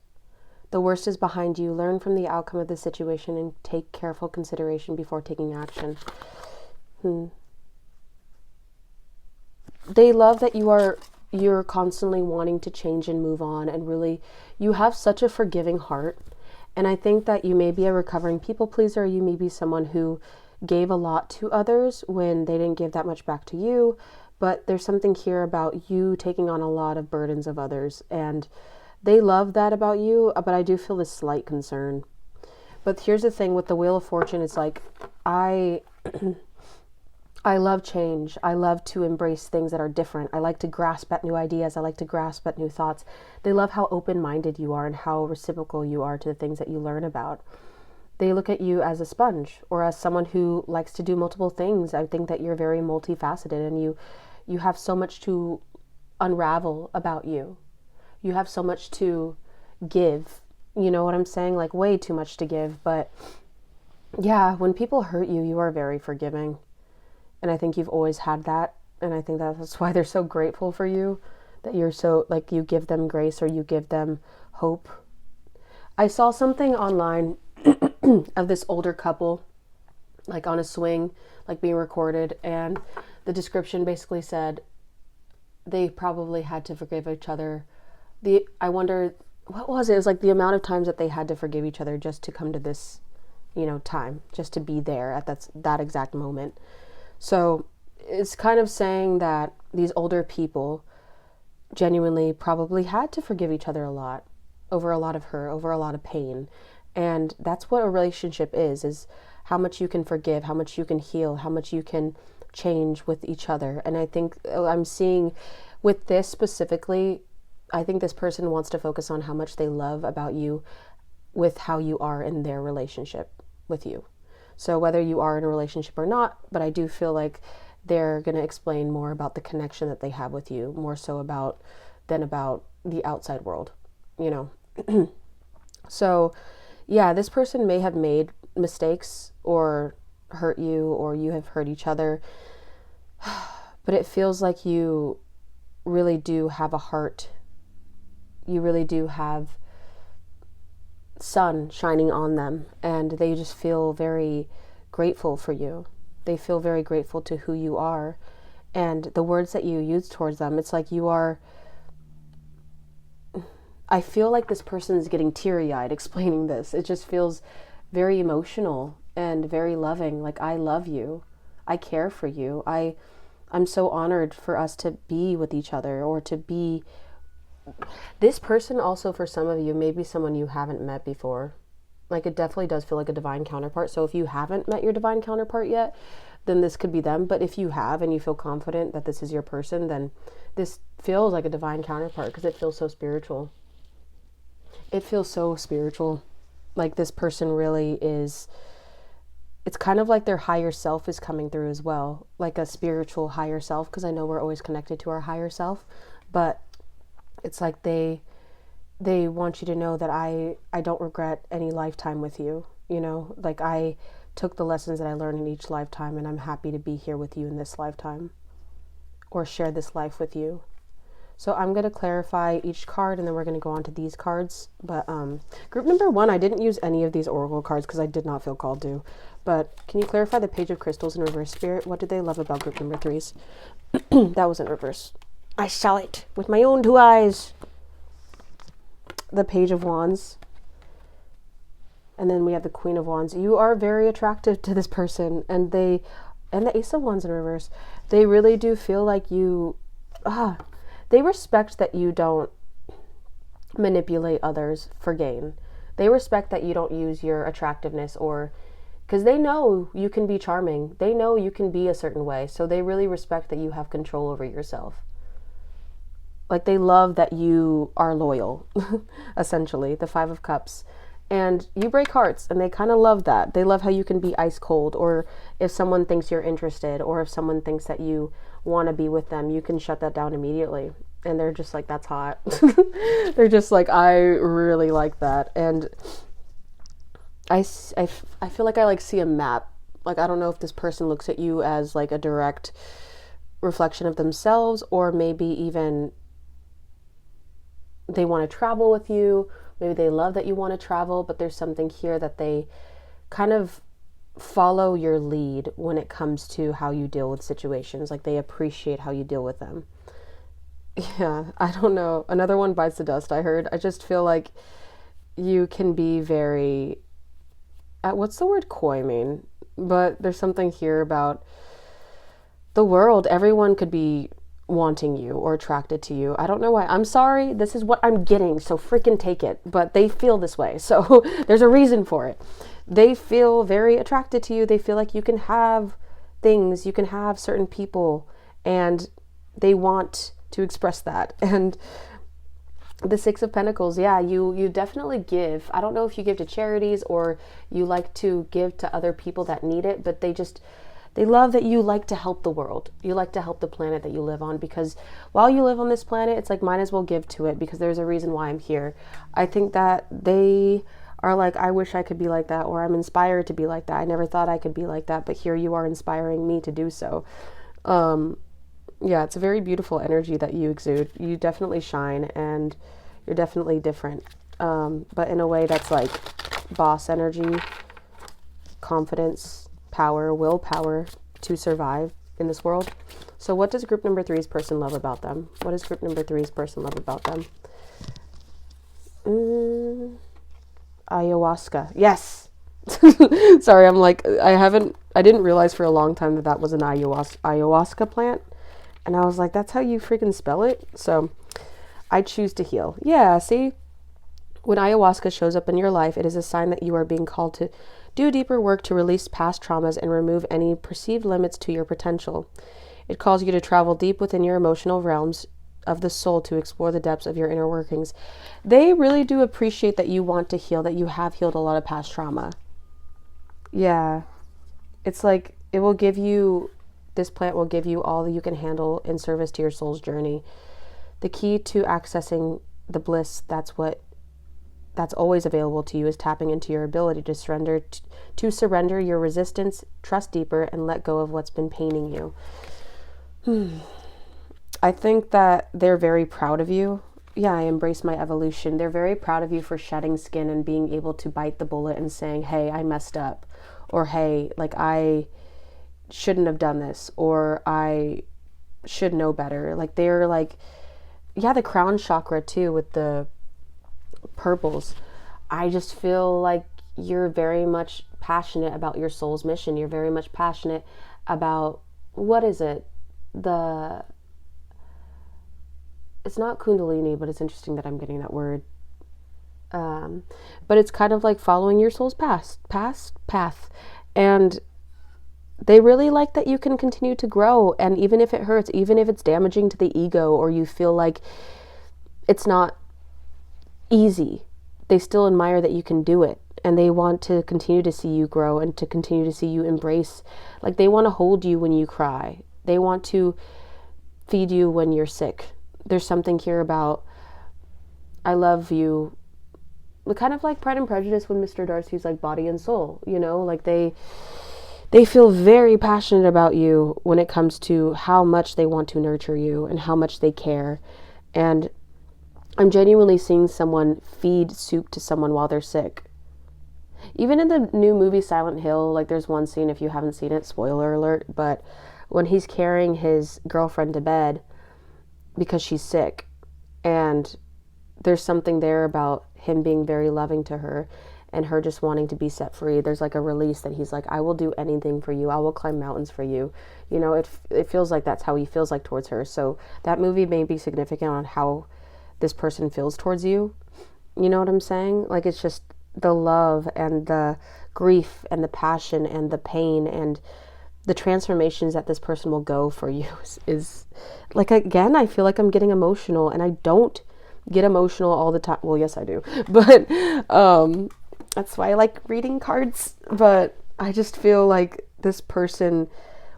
The worst is behind you. Learn from the outcome of the situation and take careful consideration before taking action. They love that you're constantly wanting to change and move on, and really, you have such a forgiving heart. And I think that you may be a recovering people pleaser. You may be someone who gave a lot to others when they didn't give that much back to you. But there's something here about you taking on a lot of burdens of others. And they love that about you, but I do feel this slight concern. But here's the thing with the Wheel of Fortune. It's like, I love change. I love to embrace things that are different. I like to grasp at new ideas. I like to grasp at new thoughts. They love how open-minded you are and how reciprocal you are to the things that you learn about. They look at you as a sponge, or as someone who likes to do multiple things. I think that you're very multifaceted, and you have so much to unravel about you. You have so much to give. You know what I'm saying? Like way too much to give. But yeah, when people hurt you, you are very forgiving. And I think you've always had that. And I think that's why they're so grateful for you, that you're so, like, you give them grace, or you give them hope. I saw something online of this older couple, like on a swing, like being recorded. And the description basically said they probably had to forgive each other. I wonder, what was it? It was like the amount of times that they had to forgive each other just to come to this, time, just to be there at that exact moment. So it's kind of saying that these older people genuinely probably had to forgive each other a lot, over a lot of hurt, over a lot of pain. And that's what a relationship is how much you can forgive, how much you can heal, how much you can change with each other. And I think I'm seeing with this specifically, I think this person wants to focus on how much they love about you with how you are in their relationship with you. So whether you are in a relationship or not, but I do feel like they're going to explain more about the connection that they have with you, more so than about the outside world, So yeah, this person may have made mistakes or hurt you, or you have hurt each other, but it feels like you really do have a heart. You really do have sun shining on them, and they just feel very grateful for you. They feel very grateful to who you are, and the words that you use towards them. It's like I feel like this person is getting teary-eyed explaining this. It just feels very emotional and very loving. Like, I love you. I care for you. I'm so honored for us to be with each other, or to be... This person also, for some of you, may be someone you haven't met before. Like, it definitely does feel like a divine counterpart. So if you haven't met your divine counterpart yet, then this could be them. But if you have, and you feel confident that this is your person, then this feels like a divine counterpart, because it feels so spiritual. It feels so spiritual. Like, this person really is... It's kind of like their higher self is coming through as well. Like a spiritual higher self, because I know we're always connected to our higher self. But it's like they want you to know that I don't regret any lifetime with you. Like, I took the lessons that I learned in each lifetime, and I'm happy to be here with you in this lifetime, or share this life with you. So I'm going to clarify each card, and then we're going to go on to these cards. But group number 1, I didn't use any of these oracle cards because I did not feel called to. But can you clarify the Page of Crystals in reverse, Spirit? What do they love about group number 3s? That was in reverse. I saw it with my own 2 eyes. The Page of Wands. And then we have the Queen of Wands. You are very attractive to this person. And the Ace of Wands in reverse. They really do feel like you... They respect that you don't manipulate others for gain. They respect that you don't use your attractiveness, or because they know you can be charming. They know you can be a certain way. So they really respect that you have control over yourself. Like, they love that you are loyal, essentially, the 5 of Cups. And you break hearts, and they kind of love that. They love how you can be ice cold, or if someone thinks you're interested, or if someone thinks that you want to be with them, you can shut that down immediately. And they're just like, that's hot. They're just like, I really like that. And I feel like I like see a map. Like, I don't know if this person looks at you as like a direct reflection of themselves, or maybe even they want to travel with you. Maybe they love that you want to travel, but there's something here that they kind of follow your lead when it comes to how you deal with situations. Like, they appreciate how you deal with them. Yeah, I don't know. Another one bites the dust, I heard. I just feel like you can be very... what's the word coy mean? But there's something here about the world. Everyone could be wanting you or attracted to you. I don't know why. I'm sorry. This is what I'm getting, so freaking take it. But they feel this way, so there's a reason for it. They feel very attracted to you. They feel like you can have things, you can have certain people, and they want to express that. And the 6 of Pentacles, yeah, you definitely give. I don't know if you give to charities or you like to give to other people that need it, but they love that you like to help the world. You like to help the planet that you live on, because while you live on this planet, it's like, might as well give to it, because there's a reason why I'm here. I think that they are like, I wish I could be like that, or I'm inspired to be like that. I never thought I could be like that, but here you are inspiring me to do so. Yeah, it's a very beautiful energy that you exude. You definitely shine, and you're definitely different. But in a way that's like boss energy, confidence, power, willpower to survive in this world. So what does group number 3's person love about them? What does group number 3's person love about them? Ayahuasca. Yes. Sorry, I'm like, I didn't realize for a long time that that was an ayahuasca plant. And I was like, that's how you freaking spell it? So I choose to heal. Yeah, see? When ayahuasca shows up in your life, it is a sign that you are being called to do deeper work to release past traumas and remove any perceived limits to your potential. It calls you to travel deep within your emotional realms of the soul to explore the depths of your inner workings. They really do appreciate that you want to heal, that you have healed a lot of past trauma. Yeah. It's like, it will give you, this plant will give you all that you can handle in service to your soul's journey. The key to accessing the bliss that's always available to you is tapping into your ability to surrender your resistance, trust deeper, and let go of what's been paining you. I think that they're very proud of you. Yeah, I embrace my evolution. They're very proud of you for shedding skin and being able to bite the bullet and saying, hey, I messed up. Or, hey, like, I shouldn't have done this. Or, I should know better. Like, they're like, yeah, the crown chakra too with the purples. I just feel like you're very much passionate about your soul's mission. You're very much passionate about, what is it? It's not Kundalini, but it's interesting that I'm getting that word. But it's kind of like following your soul's path. And they really like that you can continue to grow. And even if it hurts, even if it's damaging to the ego, or you feel like it's not easy, they still admire that you can do it. And they want to continue to see you grow and to continue to see you embrace. Like, they want to hold you when you cry. They want to feed you when you're sick. There's something here about, I love you kind of like Pride and Prejudice when Mr. Darcy's like body and soul, you know, like they feel very passionate about you when it comes to how much they want to nurture you and how much they care. And I'm genuinely seeing someone feed soup to someone while they're sick. Even in the new movie Silent Hill, like there's one scene, if you haven't seen it, spoiler alert, but when he's carrying his girlfriend to bed because she's sick, and there's something there about him being very loving to her and her just wanting to be set free. There's like a release that he's like, I will do anything for you. I will climb mountains for you. You know, it feels like that's how he feels like towards her. So that movie may be significant on how this person feels towards you. You know what I'm saying? Like, it's just the love and the grief and the passion and the pain and the transformations that this person will go for you is like, again, I feel like I'm getting emotional, and I don't get emotional all the time. Well, yes, I do. But that's why I like reading cards. But I just feel like this person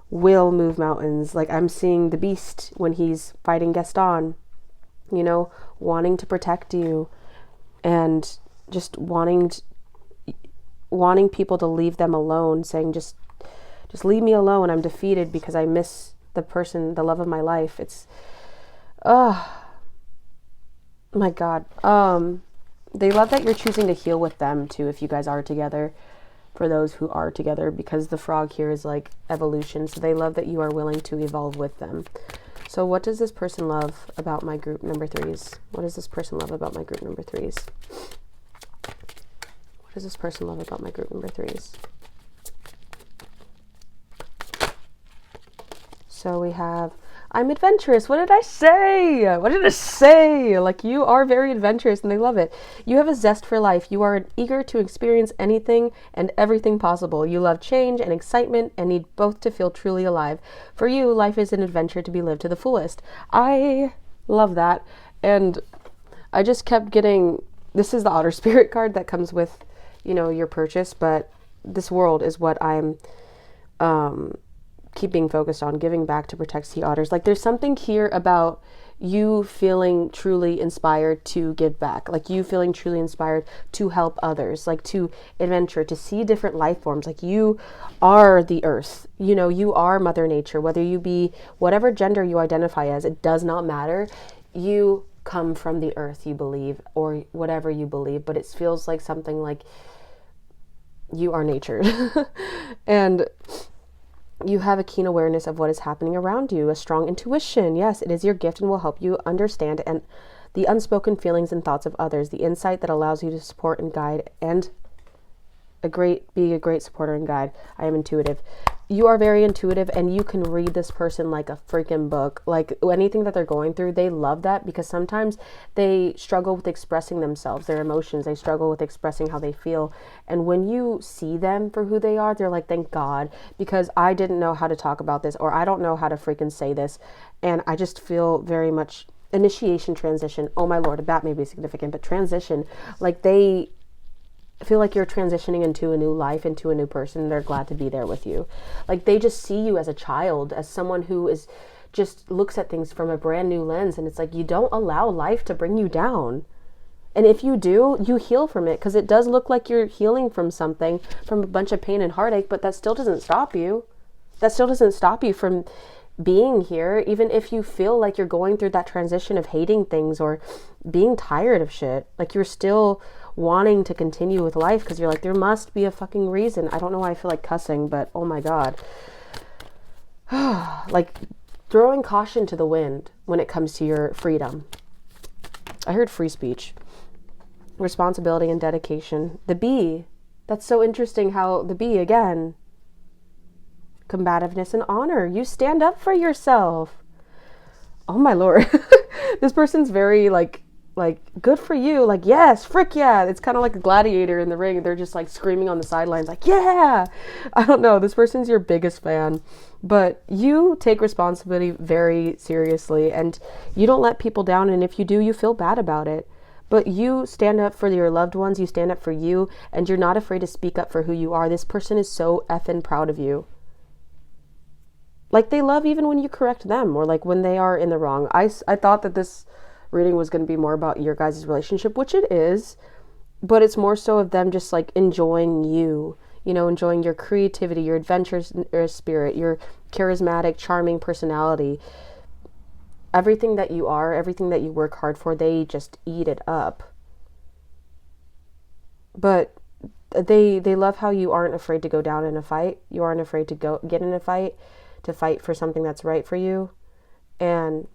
will move mountains. Like, I'm seeing the Beast when he's fighting Gaston, you know, wanting to protect you and just wanting people to leave them alone, saying just leave me alone. I'm defeated because I miss the person, the love of my life. It's my God. They love that you're choosing to heal with them too, if you guys are together, for those who are together, because the frog here is like evolution. So they love that you are willing to evolve with them. So what does this person love about my group number threes? What does this person love about my group number threes? What does this person love about my group number threes? So we have, I'm adventurous. What did I say? What did I say? Like, you are very adventurous and they love it. You have a zest for life. You are eager to experience anything and everything possible. You love change and excitement and need both to feel truly alive. For you, life is an adventure to be lived to the fullest. I love that. And I just kept getting, this is the Otter Spirit card that comes with, you know, your purchase, but this world is what I'm keeping focused on, giving back to protect sea otters. Like, there's something here about you feeling truly inspired to give back, like you feeling truly inspired to help others, like to adventure, to see different life forms. Like, you are the earth, you know, you are Mother Nature, whether you be whatever gender you identify as, it does not matter. You come from the earth, you believe, or whatever you believe, but it feels like something like you are nature. And you have a keen awareness of what is happening around you, a strong intuition. Yes, it is your gift and will help you understand and the unspoken feelings and thoughts of others, the insight that allows you to support and guide and be a great supporter and guide. I am intuitive. You are very intuitive, and you can read this person like a freaking book. Like, anything that they're going through, they love that, because sometimes they struggle with expressing themselves, their emotions. They struggle with expressing how they feel. And when you see them for who they are, they're like, thank God, because I didn't know how to talk about this, or I don't know how to freaking say this. And I just feel very much initiation, transition. Oh my Lord, that may be significant, but transition, like they feel like you're transitioning into a new life, into a new person. They're glad to be there with you. Like, they just see you as a child, as someone who is just looks at things from a brand new lens. And it's like, you don't allow life to bring you down. And if you do, you heal from it, because it does look like you're healing from something, from a bunch of pain and heartache, but that still doesn't stop you. That still doesn't stop you from being here, even if you feel like you're going through that transition of hating things or being tired of shit. Like, you're still wanting to continue with life, because you're like, there must be a fucking reason. I don't know why I feel like cussing, but oh my God. Like, throwing caution to the wind when it comes to your freedom. I heard free speech, responsibility, and dedication. The bee, that's so interesting how the bee, again, combativeness and honor. You stand up for yourself. Oh my Lord. This person's very like good for you. Like, yes, frick yeah. It's kind of like a gladiator in the ring. They're just like screaming on the sidelines like, yeah. I don't know. This person's your biggest fan, but you take responsibility very seriously, and you don't let people down. And if you do, you feel bad about it. But you stand up for your loved ones. You stand up for you, and you're not afraid to speak up for who you are. This person is so effing proud of you. Like, they love even when you correct them, or like when they are in the wrong. I thought that this reading was going to be more about your guys' relationship, which it is. but it's more so of them just like enjoying you, you know, enjoying your creativity, your adventurous spirit, your charismatic, charming personality, everything that you are, everything that you work hard for. They just eat it up. But they love how you aren't afraid to go down in a fight. You aren't afraid to go get in a fight, to fight for something that's right for you, and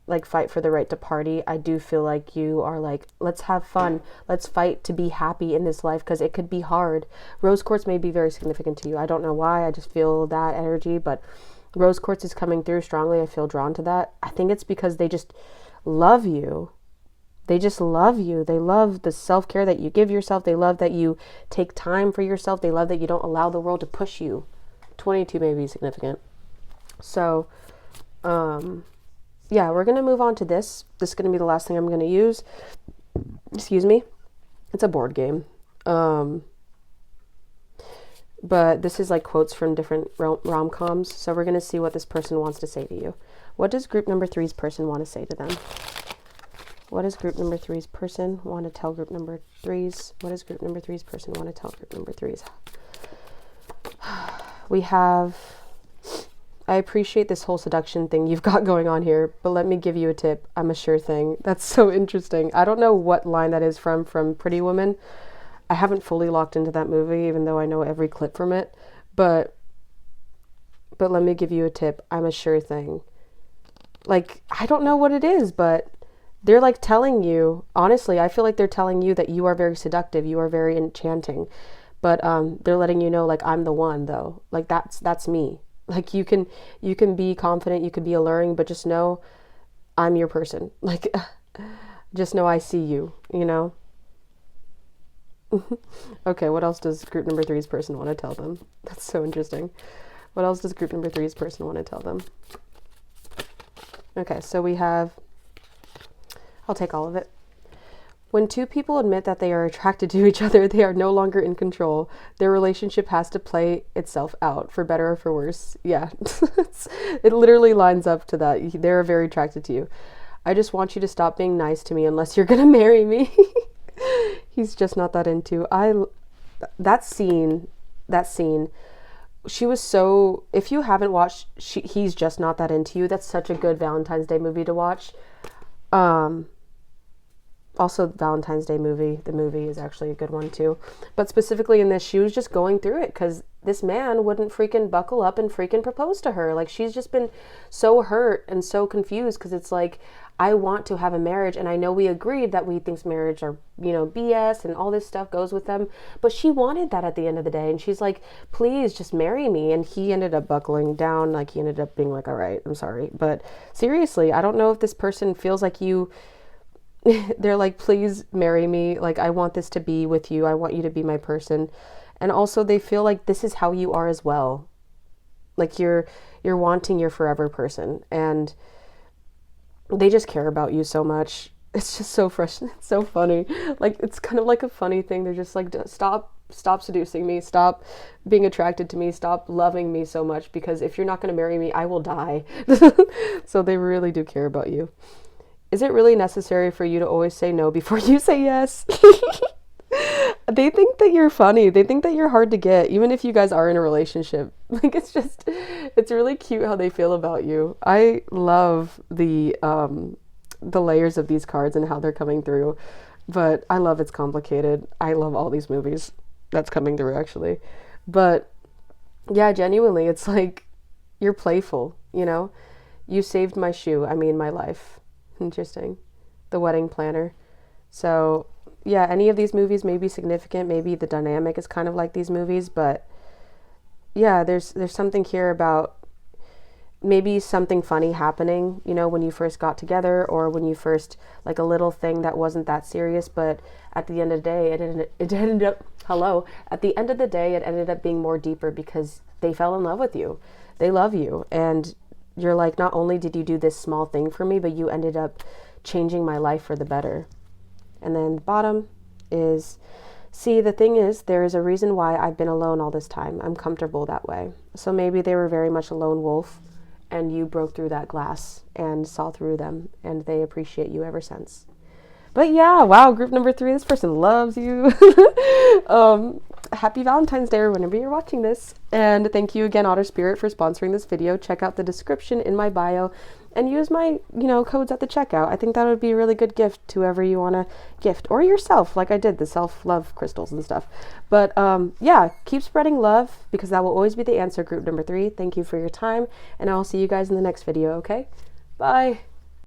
like fight for the right to party. I do feel like you are like, let's have fun. Let's fight to be happy in this life, because it could be hard. Rose quartz may be very significant to you. I don't know why. I just feel that energy, but rose quartz is coming through strongly. I feel drawn to that. I think it's because they just love you. They just love you. They love the self-care that you give yourself. They love that you take time for yourself. They love that you don't allow the world to push you. 22 may be significant. So, yeah, we're going to move on to this. This is going to be the last thing I'm going to use. Excuse me. It's a board game. But this is like quotes from different rom-coms. So we're going to see what this person wants to say to you. What does group number 3's person want to say to them? What does group number 3's person want to tell group number 3's? What does group number 3's person want to tell group number 3's? We have, I appreciate this whole seduction thing you've got going on here, but let me give you a tip. I'm a sure thing. That's so interesting. I don't know what line that is from Pretty Woman. I haven't fully locked into that movie, even though I know every clip from it. But let me give you a tip. I'm a sure thing. Like, I don't know what it is, but they're like telling you, honestly, I feel like they're telling you that you are very seductive, you are very enchanting, but they're letting you know, like, I'm the one, though. Like, that's me. Like, you can be confident, you can be alluring, but just know I'm your person. Like, just know I see you, you know? Okay, what else does group number 3's person want to tell them? That's so interesting. What else does group number 3's person want to tell them? Okay, so we have, I'll take all of it. When two people admit that they are attracted to each other, they are no longer in control. Their relationship has to play itself out, for better or for worse. Yeah, it literally lines up to that. They're very attracted to you. I just want you to stop being nice to me unless you're going to marry me. He's just not that into. That scene, she was so, if you haven't watched He's Just Not That Into You, that's such a good Valentine's Day movie to watch. Also, Valentine's Day movie, the movie is actually a good one too. But specifically in this, she was just going through it because this man wouldn't freaking buckle up and freaking propose to her. Like, she's just been so hurt and so confused because it's like, I want to have a marriage, and I know we agreed that we think marriage are, you know, BS and all this stuff goes with them, but she wanted that at the end of the day, and she's like, please just marry me. And he ended up buckling down. Like, he ended up being like, all right, I'm sorry, but seriously, I don't know if this person feels like you. They're like, please marry me. Like, I want this to be with you. I want you to be my person. And also they feel like this is how you are as well. Like, you're wanting your forever person, and they just care about you so much. It's just so fresh. It's so funny. Like, it's kind of like a funny thing. They're just like, stop seducing me. Stop being attracted to me. Stop loving me so much, because if you're not going to marry me, I will die. So they really do care about you. Is it really necessary for you to always say no before you say yes? They think that you're funny. They think that you're hard to get, even if you guys are in a relationship. Like, it's really cute how they feel about you. I love the layers of these cards and how they're coming through, but I love it's complicated. I love all these movies that's coming through, actually. But yeah, genuinely, it's like, you're playful, you know? You saved my shoe. I mean, my life. Interesting. The Wedding Planner. So yeah, any of these movies may be significant. Maybe the dynamic is kind of like these movies, but yeah, there's something here about maybe something funny happening, you know, when you first got together, or when you first, like, a little thing that wasn't that serious, but at the end of the day, it ended up, at the end of the day, it ended up being more deeper because they fell in love with you. They love you, and you're like, not only did you do this small thing for me, but you ended up changing my life for the better. And then the bottom is, see, the thing is, there is a reason why I've been alone all this time. I'm comfortable that way. So maybe they were very much a lone wolf, and you broke through that glass and saw through them, and they appreciate you ever since. But yeah, wow, group number 3, this person loves you. Happy Valentine's Day or whenever you're watching this. And thank you again, Otter Spirit, for sponsoring this video. Check out the description in my bio and use my, codes at the checkout. I think that would be a really good gift to whoever you want to gift, or yourself, like I did, the self-love crystals and stuff. But yeah, keep spreading love, because that will always be the answer, group number 3. Thank you for your time, and I'll see you guys in the next video, okay? Bye.